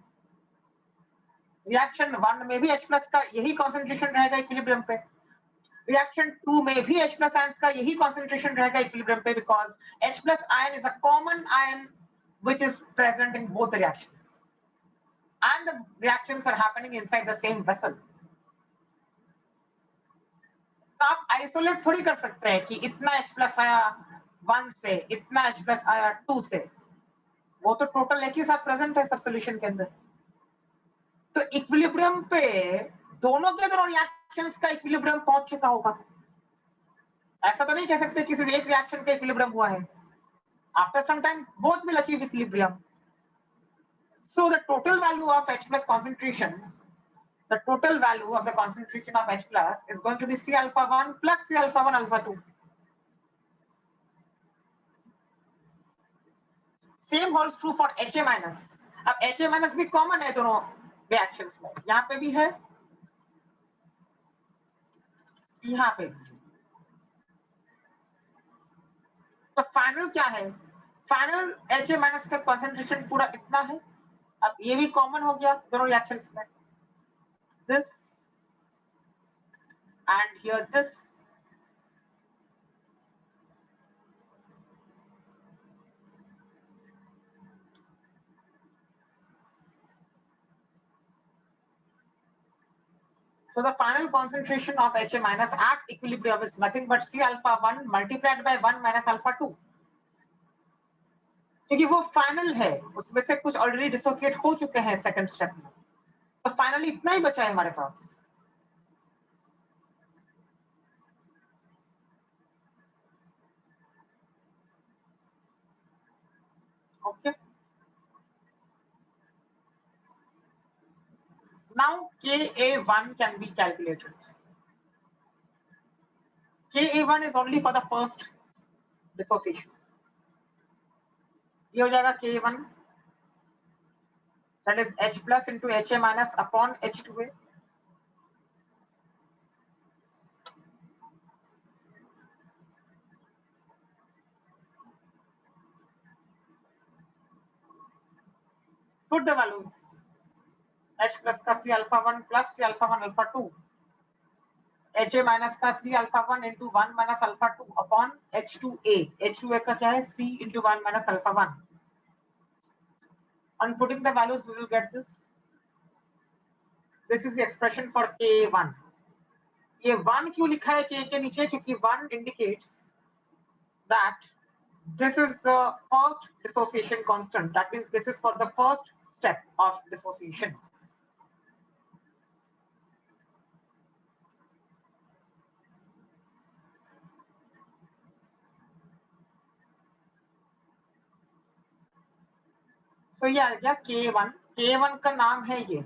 रिएक्शन 1 में भी H plus का यही कॉन्सेंट्रेशन रहेगा इक्विलिब्रियम पे, रिएक्शन 2 में भी H plus आयंस का यही कॉन्सेंट्रेशन रहेगा इक्विलिब्रियम पे, because H plus ion is a common ion which is present in both the reactions and the reactions are happening inside the same vessel. तो आप isolate थोड़ी कर सकते हैं कि इतना H plus आया 1 से, इतना H plus आया 2 से, वो तो टोटल एक ही साथ प्रेजेंट है सब सॉल्यूशन के अंदर। तो इक्विलिब्रियम पे दोनों के दोनों रिएक्शंस का इक्विलिब्रियम पहुंच चुका होगा, ऐसा तो नहीं कह सकते कि सिर्फ एक रिएक्शन का इक्विलिब्रियम हुआ है। After some time both will achieve equilibrium, so the total value of H plus concentrations, the total value of the concentration of H plus is going to be C alpha 1 plus C alpha 1 alpha 2. Same holds true for HA minus. अब HA minus भी common है दोनों reactions में, यहाँ पे भी है, यहाँ पे भी। तो फाइनल क्या है, फाइनल HA minus का कॉन्सेंट्रेशन पूरा इतना है। अब ये भी कॉमन हो गया दोनों रिएक्शंस में, this and here this. So the final concentration of HA minus at equilibrium is nothing but C alpha 1 multiplied by 1 minus alpha 2. क्योंकि वो फाइनल है, उसमें से कुछ ऑलरेडी डिसोसिएट हो चुके हैं सेकंड स्टेप में, तो फाइनली इतना ही बचा है हमारे पास। Okay, now Ka1 can be calculated. Ka1 is only for the first dissociation. ये हो जाएगा Ka1, that is H plus into HA minus upon H2A. Put the values. H plus का C alpha 1 plus C alpha 1 alpha 2, HA minus का C alpha 1 into 1 minus alpha 2 upon H2A. H2A का क्या है, C into 1 minus alpha 1. On putting the values, we will get this. This is the expression for Ka1. ये 1 क्यों लिखा है K के नीचे, क्योंकि 1 indicates that this is the first dissociation constant. That means this is for the first step of dissociation. सो ये आ गया K1. K1 का नाम है ये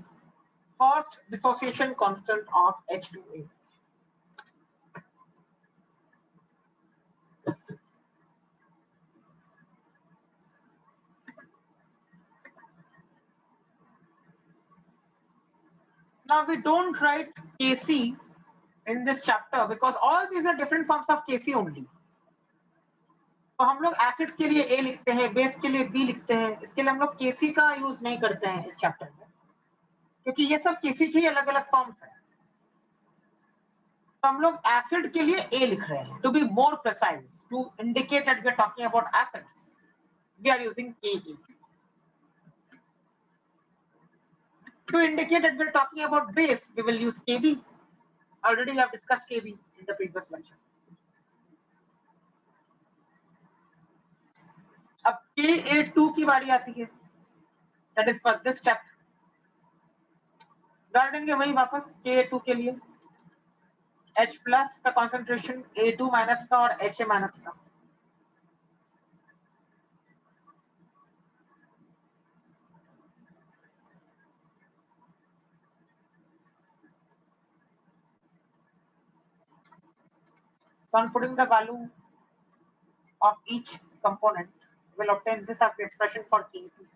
first dissociation constant of H2A. Now we don't write Kc in this chapter because all these are different forms of Kc only. तो हम लोग acid के लिए A लिखते हैं, बेस के लिए B लिखते हैं. इसके लिए हम लोग Kc का यूज नहीं करते हैं इस चैप्टर में, क्योंकि ये सब Kc के अलग अलग फॉर्म्स हैं. तो हम लोग एसिड के लिए A लिख रहे हैं. To be more precise, to indicate that we are talking about acids, we are using Ke. To indicate that we are talking about base, we will use Kb. Already we have discussed Kb in the previous lecture. अब Ka2 की बारी आती है. That is for this step. डाल देंगे वही वापस Ka2 के लिए H प्लस का कॉन्सेंट्रेशन A2 माइनस का और Ha माइनस का. So on putting the value of each component, we'll obtain this as the expression for K2.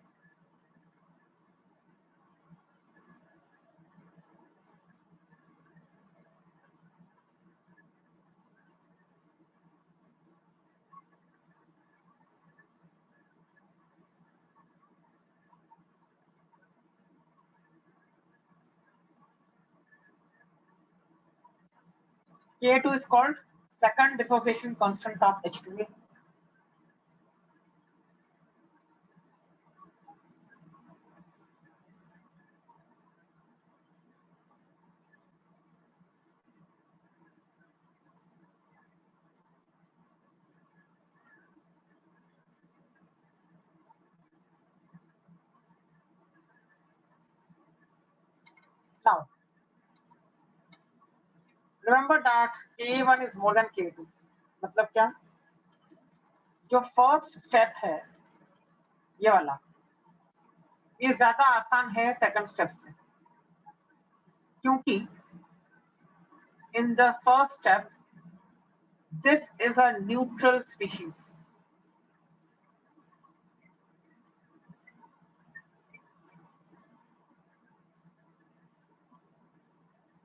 K2 is called second dissociation constant of H2A. Now, remember that K1 is more than K2. मतलब क्या? जो first step है ये वाला, ये ज्यादा आसान है सेकंड स्टेप से, क्योंकि in the first step this is a neutral species.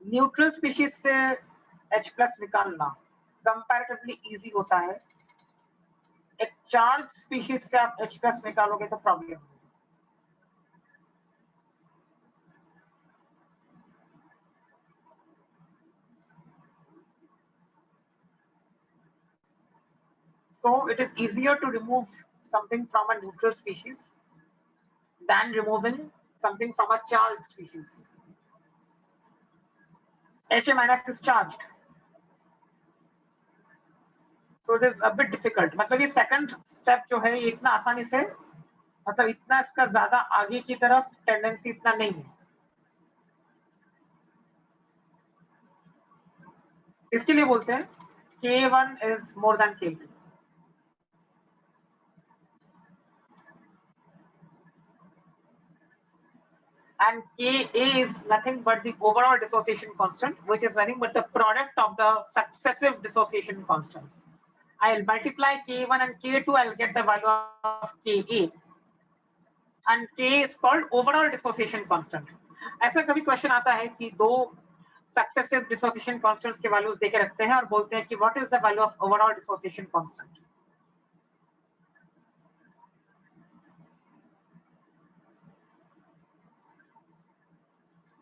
Neutral species से H+ निकालना कंपैरेटिवली इजी होता है. एक चार्ज स्पीशीज से आप H+ निकालोगे तो प्रॉब्लम होगी. So it is easier to remove something from a neutral species than removing something from a charged species. Ha- is charged, so it is a bit difficult. मतलब ये second step जो है ये इतना आसानी से, मतलब इतना इसका ज्यादा आगे की तरफ टेंडेंसी इतना नहीं है. इसके लिए बोलते हैं K1 is more than K2. And Ka is nothing but the overall dissociation constant, which is nothing but the product of the successive dissociation constants. I'll multiply K1 and K2, I'll get the value of Ka. And K is called overall dissociation constant. ऐसा कभी question आता है कि दो successive dissociation constants के values देके रखते हैं और बोलते हैं कि what is the value of overall dissociation constant.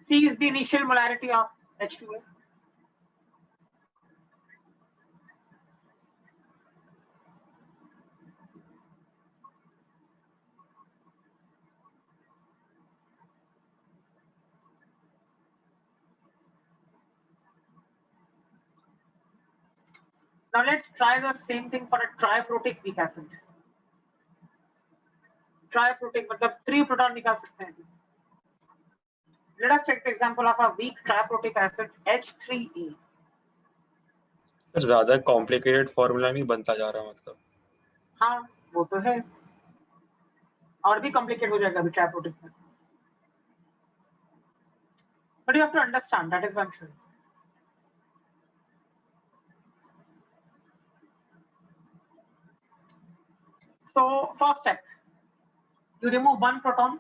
C is the initial molarity of H2A. Now let's try the same thing for a triprotic weak acid. Triprotic मतलब 3 proton निकाल सकते हैं. Let us take the example of a weak triprotic acid H3A. Sir ज्यादा complicated formula नहीं बनता जा रहा मतलब. हाँ वो तो है. और भी कॉम्प्लिकेट हो जाएगा अभी ट्राइप्रोटिक में, but you have to understand, that is what I am saying. So first step, you remove one proton.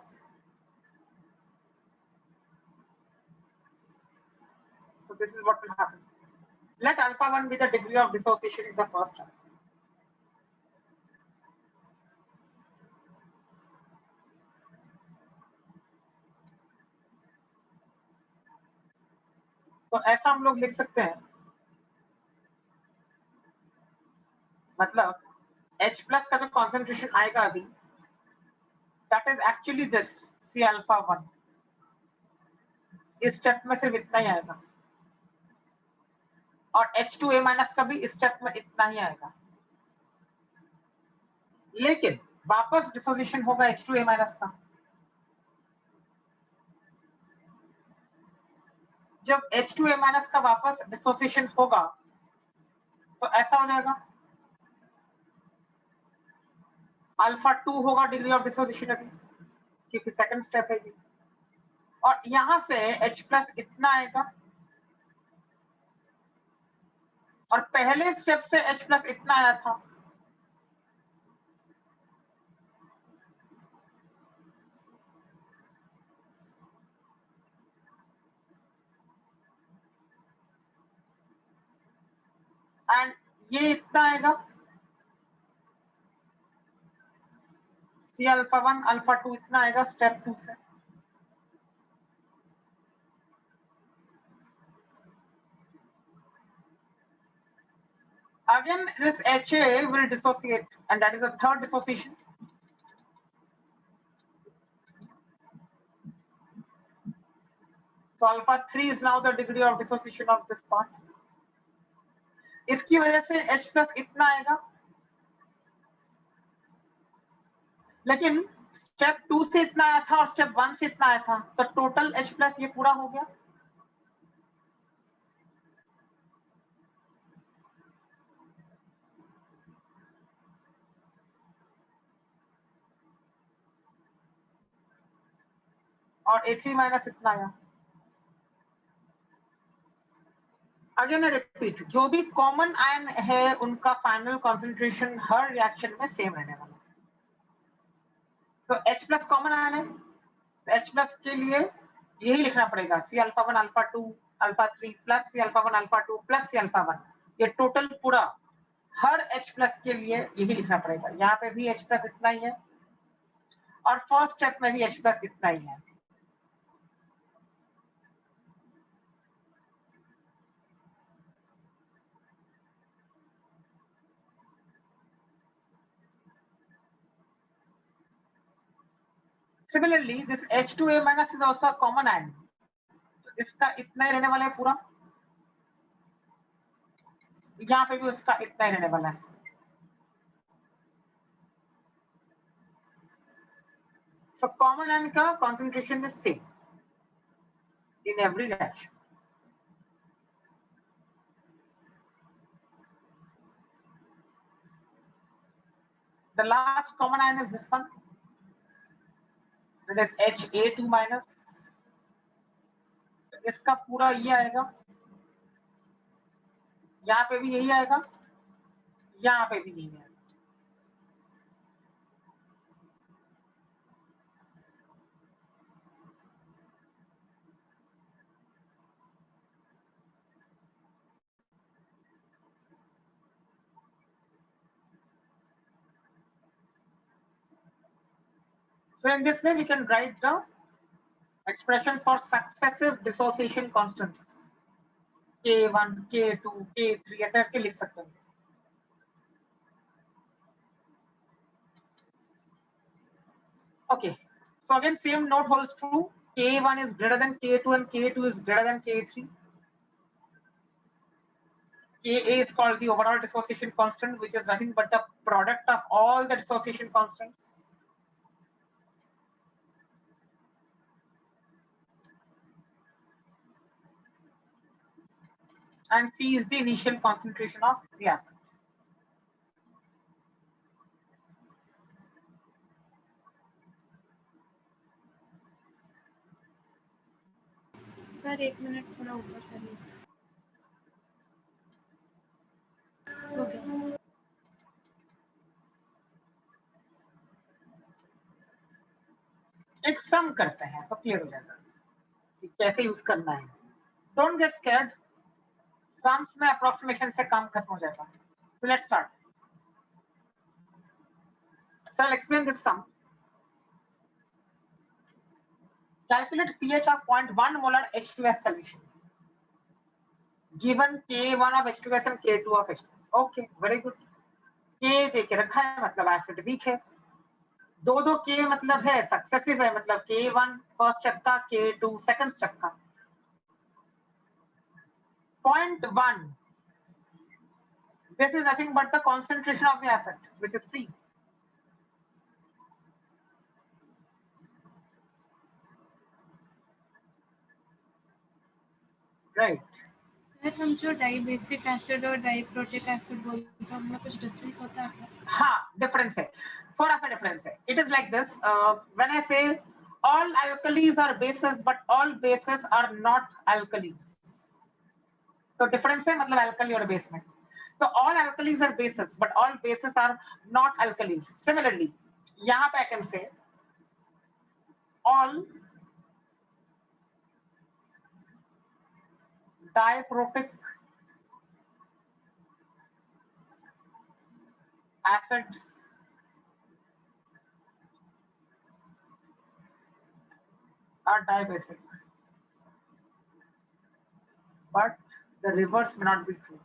So this is what will happen. Let alpha 1 be the degree of dissociation in the first step. तो ऐसा हम लोग लिख सकते हैं, मतलब H plus का जो कॉन्सेंट्रेशन आएगा अभी, that is actually this C alpha 1. इस स्टेप में सिर्फ इतना ही आएगा, और H2A माइनस का भी इस स्टेप में इतना ही आएगा. लेकिन वापस डिसोसिएशन होगा H2A माइनस का. जब H2A माइनस का वापस डिसोसिएशन होगा तो ऐसा हो जाएगा, अल्फा 2 होगा डिग्री ऑफ डिसोसिएशन अभी, क्योंकि सेकंड स्टेप है ये. और यहां से H प्लस इतना आएगा, और पहले स्टेप से H प्लस इतना आया था. एंड ये इतना आएगा, C alpha 1 alpha 2 इतना आएगा स्टेप 2 से. Again this HA will dissociate, and that is a third dissociation. So alpha 3 is now the degree of dissociation of this part. इसकी वजह से H प्लस इतना आएगा, लेकिन स्टेप 2 से इतना आया था और स्टेप 1 से इतना आया था, तो टोटल H प्लस ये पूरा हो गया. और A3 माइनस इतना आया. अगेन आई रिपीट, जो भी कॉमन आयन है उनका फाइनल कॉन्सेंट्रेशन हर रिएक्शन में सेम रहने वाला है. तो H प्लस कॉमन आयन है, तो H प्लस के लिए यही लिखना पड़ेगा, C alpha 1 alpha 2 alpha 3 plus C alpha 1 alpha 2 plus C alpha 1. ये टोटल पूरा हर H प्लस के लिए यही लिखना पड़ेगा. यहाँ पे भी H प्लस इतना ही है, और फर्स्ट स्टेप में भी H प्लस इतना ही है. Similarly, this H2A minus is also a common ion. तो इसका इतना ही रहने वाला है पूरा, यहाँ पे भी उसका इतना ही रहने वाला है. So common ion का concentration is same in every reaction. The last common ion is this one. That is Ha2 minus. इसका पूरा ये आएगा, यहाँ पे भी यही आएगा, यहाँ पे भी यही आएगा. So in this way we can write the expressions for successive dissociation constants, K1, K2, K3 ऐसे करके लिख सकते हैं. Okay, so again same note holds true. K1 is greater than K2 and K2 is greater than K3. Ka is called the overall dissociation constant, which is nothing but the product of all the dissociation constants. And C is the initial concentration of the acid. Sir 1 minute थोड़ा ऊपर करिए। हो गया। एक सम करते हैं तो clear हो जाएगा कि कैसे यूज करना है। डोंट गेट स्कैर्ड, सम्स में अप्रोक्सीमेशन से काम खत्म हो जाएगा। So let's start. So I'll explain this sum. Calculate pH of 0.1 molar H2S solution. Given K1 of H2S and K2 of H2S. Okay, very good. K दे के रखा है मतलब एसिड वीक है। दो K मतलब है सक्सेसिव है, मतलब K1 फर्स्ट स्टेप का, K2 सेकंड स्टेप का। 0.1. This is nothing but the concentration of the acid, which is C. Right. Sir हम जो डाई बेसिक एसिड और डाई प्रोटिक एसिड बोलते हैं उनमें कुछ डिफरेंस होता है क्या? हाँ, डिफरेंस है, थोड़ा सा डिफरेंस है। It is like this, when I से all alkalis are bases but all bases are not alkalis, तो डिफरेंस है मतलब alkali और बेस में। तो all alkalis are bases but all bases are not alkalis. Similarly यहाँ पे I can say all diprotic acids are dibasic, but the reverse may not be true.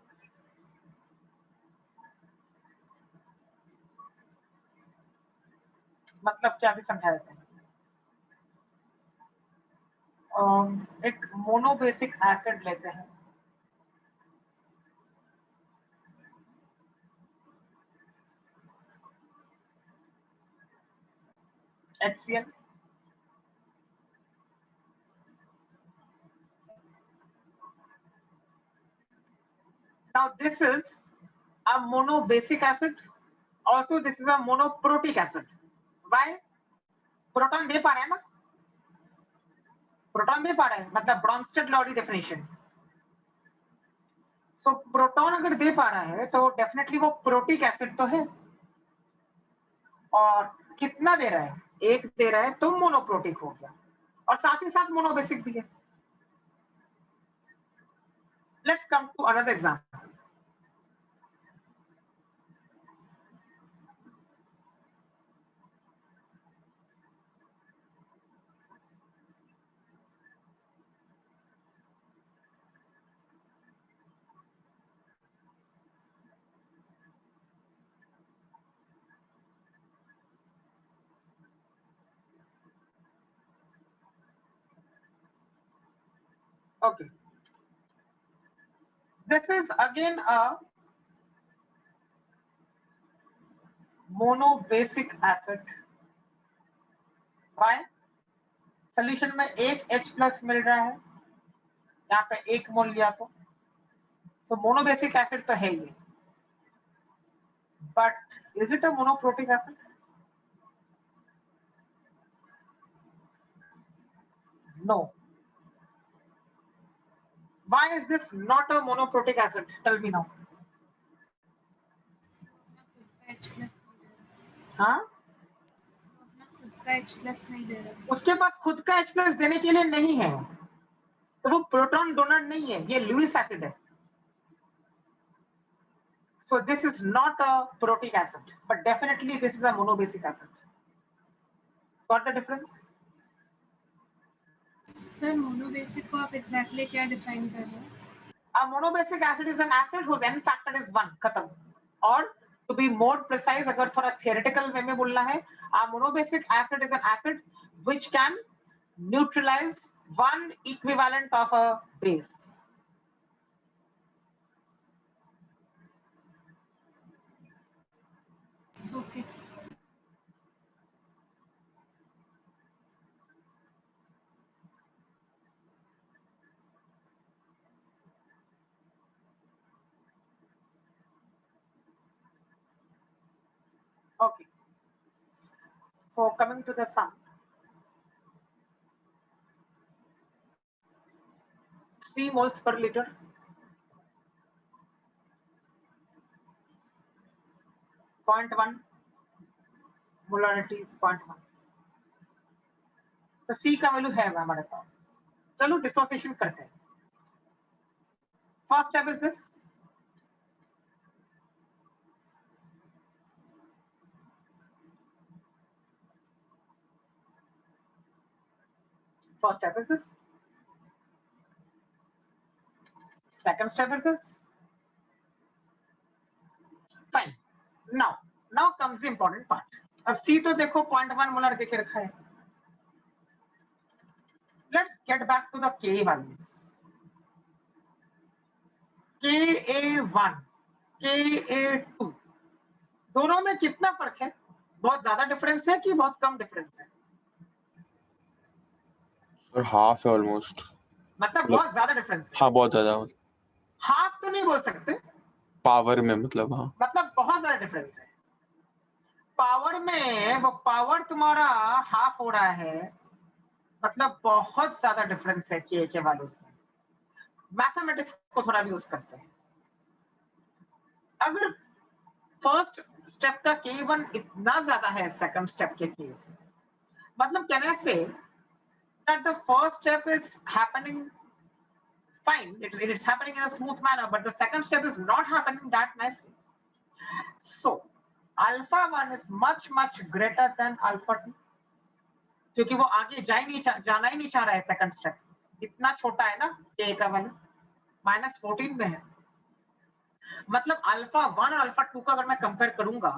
मतलब क्या भी समझा देते हैं। एक मोनोबेसिक एसिड लेते हैं, HCl, now this is a monobasic acid, also this is a monoprotic acid. Why? Proton दे पा रहे हैं ना, प्रोटॉन दे पा रहे हैं मतलब ब्रॉन्स्टेड लॉडी डेफिनेशन। सो प्रोटॉन अगर दे पा रहा है तो डेफिनेटली वो प्रोटिक एसिड तो है, और कितना दे रहा है, एक दे रहा है तो मोनोप्रोटिक हो गया, और साथ ही साथ मोनोबेसिक भी है। Let's come to another example. Okay, this is again a monobasic acid. Why? Solution में एक H प्लस मिल रहा है, यहाँ पे एक मोल लिया तो सो मोनोबेसिक एसिड तो है ये, but is it a monoprotic acid? No. Why is this not a monoprotic acid? Tell me now. H plus नहीं दे रहा, हाँ, अपना खुद का H प्लस नहीं दे रहा। उसके पास खुद का H प्लस देने के लिए नहीं है, तो वो प्रोटॉन डोनर नहीं है, ये लुईस एसिड है। So this is not a protic acid, but definitely this is a monobasic acid. Got the difference? Sir monobasic को आप एग्जैक्टली क्या डिफाइन कर रहे हैं? A monobasic acid is an acid whose N factor is 1. खत्म। और to be more precise, अगर थोड़ा theoretical way में बोलना है, a monobasic acid is an acid which can neutralize one equivalent of a base. Okay. Okay. So coming to the sum. C moles per liter. Point 1 molarity is 0.1. तो C का value है हमारे पास. चलो dissociation करते हैं. First step is this. First step is this. Second step is this. Fine. Now comes the important part. अब C तो देखो 0.1 मोलर देके रखा है. Let's get back to the Ka values. Ka1, Ka2, दोनों में कितना फर्क है? बहुत ज्यादा डिफरेंस है कि बहुत कम डिफरेंस है? और हाफ है ऑलमोस्ट. मतलब बहुत ज्यादा डिफरेंस है. हाँ बहुत ज्यादा. हाफ तो नहीं बोल सकते. पावर में मतलब. हाँ मतलब बहुत ज्यादा डिफरेंस है. पावर में वो पावर तुम्हारा हाफ हो रहा है, मतलब बहुत ज्यादा डिफरेंस है के वैल्यूज में. मैथमेटिक्स को थोड़ा भी यूज करते हैं. अगर फर्स्ट स्टेप का K1 इतना ज्यादा है सेकंड स्टेप के केस, मतलब कैन आई से that the first step is happening fine, it's happening in a smooth manner, but the second step is not happening that nicely. So alpha 1 is much greater than alpha 2, क्योंकि वो आगे जाना ही नहीं चाह रहा है. Second step इतना छोटा है ना, K का वैल्यू -14 में है. मतलब अल्फा 1 और अल्फा 2 का अगर मैं कंपेयर करूंगा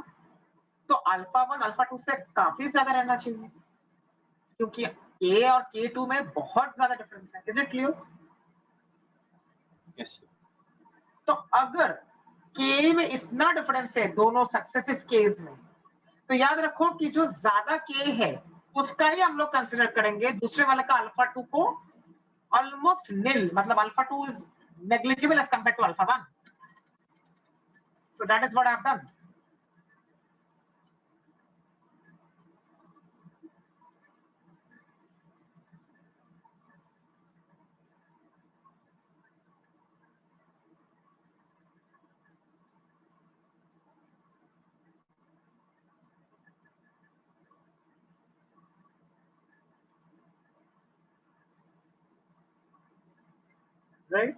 तो अल्फा 1 अल्फा 2 से काफी ज्यादा रहना चाहिए, क्योंकि K और K2 में बहुत ज्यादा डिफरेंस है. Is it clear? यस. तो अगर K में इतना डिफरेंस है दोनों सक्सेसिव केस में, तो याद रखो कि जो ज्यादा K है उसका ही हम लोग कंसीडर करेंगे. दूसरे वाले का अल्फा 2 को ऑलमोस्ट नील, मतलब alpha 2 is negligible as compared to alpha 1. So that is what I have done. Right?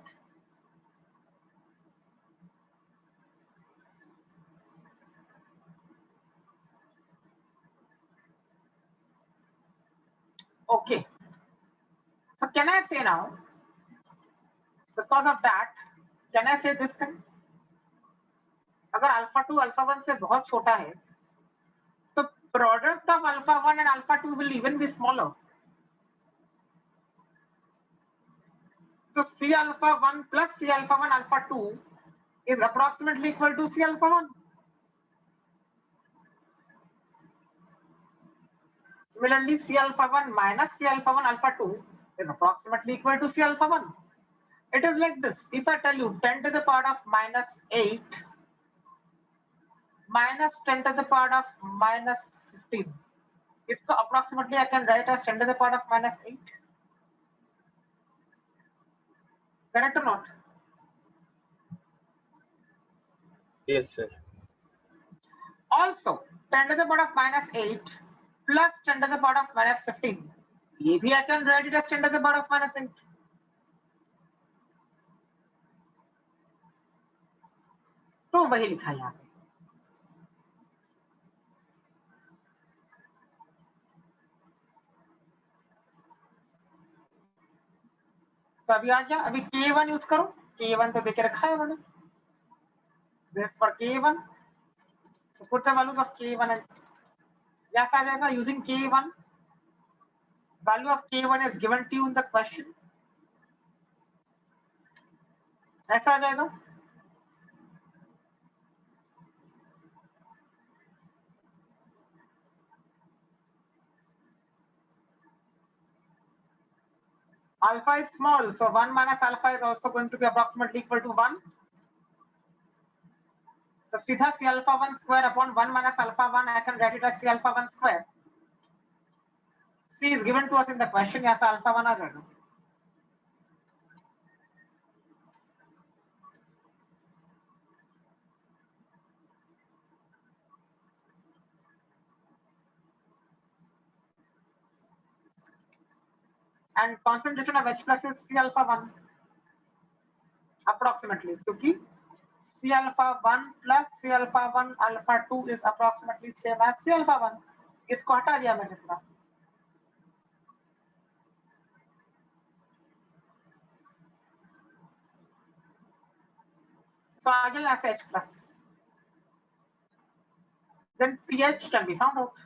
Okay. So can I say now, because of that, can I say this thing? अगर alpha 2 alpha 1 से बहुत छोटा है तो product of alpha 1 and alpha 2 will even be smaller. तो C alpha 1 plus C alpha 1 alpha 2 is approximately equal to C alpha 1. Similarly, C alpha 1 minus C alpha 1 alpha 2 is approximately equal to C alpha 1. It is like this. If I tell you 10 to the power of -8 minus 10 to the power of -15, इसको approximately I can write as 10 to the power of -8. Correct or not? Yes sir. Also 10 to the power of -8 plus 10 to the power of -15, ये भी I can write it as 10 to the power of -8. तो वही लिखा है यहाँ पे. तो अभी आ गया. अभी K1 यूज करो. K1 तो देके रखा है उन्होंने. This for K1. So put the values of K1 and yes आ जाएगा using K1. Value of K1 is given to you in the question. ऐसा आ जाएगा. Alpha is small, so 1 minus alpha is also going to be approximately equal to 1. So सीधा C alpha 1 square upon 1 minus alpha 1, I can write it as C alpha 1 square. C is given to us in the question, यहाँ से alpha 1 आ जाएगा. and concentration of H plus is C alpha 1 approximately, क्योंकि C alpha 1 plus C alpha 1 alpha 2 is approximately same as C alpha 1. इसको हटा दिया मैंने पूरा. So आ गया यहाँ से H plus. Then pH can be found out.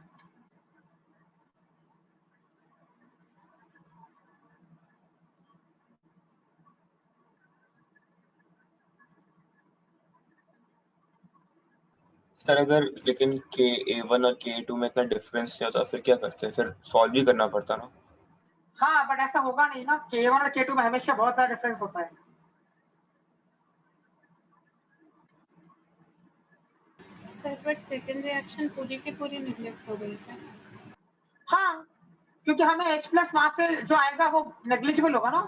Sir अगर लेकिन Ka1 और Ka2 में इतना डिफरेंस नहीं होता फिर क्या करते हैं? फिर सॉल्व भी करना पड़ता ना. हाँ बट ऐसा होगा नहीं ना. K1 और K2 में हमेशा बहुत सारा डिफरेंस होता है. सर बट सेकंड रिएक्शन पूरी की पूरी नेग्लेक्ट हो गई क्या? हाँ क्योंकि हमें H प्लस वहां से जो आएगा वो नेग्लिजिबल होगा ना.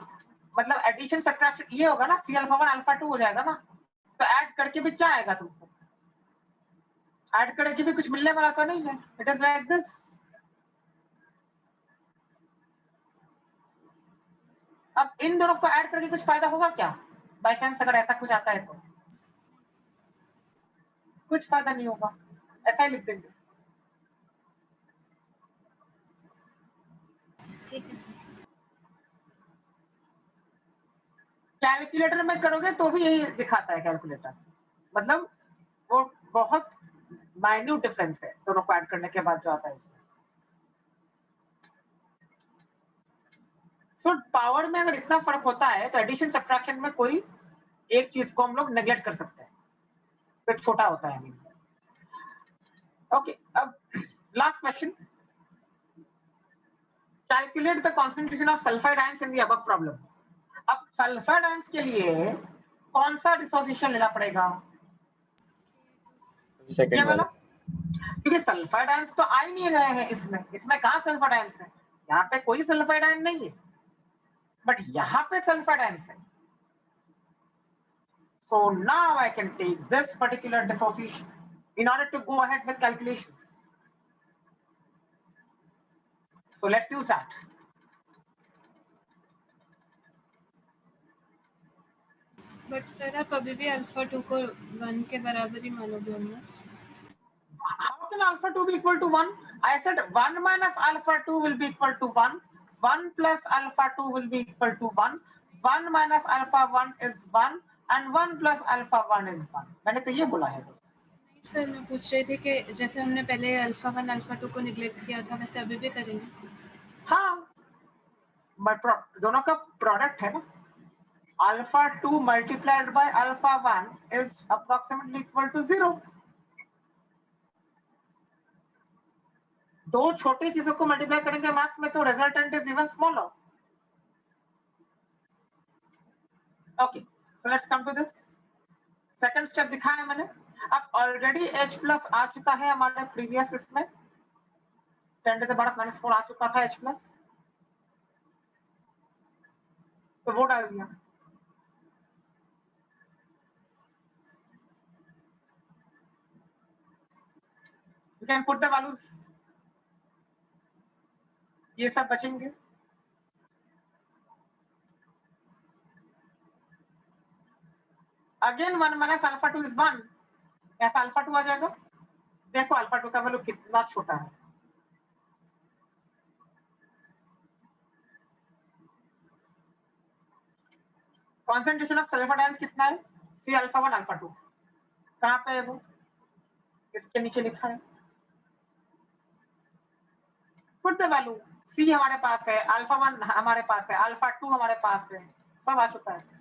मतलब एडिशन सब्ट्रैक्शन ये होगा ना. C अल्फा 1 अल्फा 2 हो जाएगा ना. तो ऐड करके भी क्या आएगा तुमको? ऐड करके भी कुछ मिलने वाला तो नहीं है. It is like this. अब इन दोनों को ऐड करके कुछ फायदा होगा क्या? बाय चांस अगर ऐसा कुछ आता है तो कुछ फायदा नहीं होगा. ऐसा ही लिख देंगे. ठीक है सर. कैलकुलेटर में करोगे तो भी यही दिखाता है कैलकुलेटर. मतलब वो बहुत माइन्यूट डिफरेंस है दोनों को ऐड करने के बाद जो आता है इसमें. सो पावर में अगर इतना फर्क होता है तो एडिशन सब्ट्रैक्शन में कोई एक चीज को हम लोग नेग्लेक्ट कर सकते हैं. तो छोटा होता है. ओके अब last question. Calculate the concentration of sulphide ions in the above problem. अब सल्फाइड आयंस के लिए कौन सा डिसोसिएशन लेना पड़ेगा? ये सेकंड वाला. वाला. क्योंकि सल्फाइड आयंस तो आ ही नहीं रहे हैं इसमें कहाँ सल्फाइड आयंस है? यहाँ पे कोई सल्फाइड आयन नहीं है बट यहाँ पे सल्फाइड आयंस है. So now I can take this particular dissociation in order to go ahead with calculations. So let's use that. But sir आप अभी भी अल्फा 2 को 1 के बराबर ही मानोगे almost. How can alpha 2 be equal to 1? I said 1 minus alpha 2 will be equal to 1. 1 plus alpha 2 will be equal to 1. 1 minus alpha 1 is 1 and 1 plus alpha 1 is 1. मैंने तो ये बोला है बस. सर मैं पूछ रही थी कि जैसे हमने पहले अल्फा 1 अल्फा 2 को नेग्लेक्ट किया था वैसे अभी भी करेंगे. हाँ बट दोनों का प्रोडक्ट है ना. Alpha 2 multiplied by alpha 1 is approximately equal to 0. दो छोटी चीजों को मल्टीप्लाई करेंगे मैथ्स में तो resultant is even smaller. Okay so let's come to this. Second step दिखाया है मैंने. अब ऑलरेडी H प्लस आ चुका है हमारे प्रीवियस इसमें 10 to the power of -4 आ चुका था H प्लस. तो वो डाल दिया. You can put the values. ये सब बचेंगे. Again 1 minus alpha 2 is 1. ऐसा alpha 2 आ जाएगा. देखो alpha 2 का वैल्यू कितना छोटा है. कॉन्सेंट्रेशन ऑफ सल्फाइड आयंस कितना है? C alpha 1 alpha 2. कहाँ पे है वो? इसके नीचे लिखा है. Put the value. C हमारे पास है, अल्फा 1 हमारे पास है, अल्फा 2 हमारे पास है, सब आ चुका है.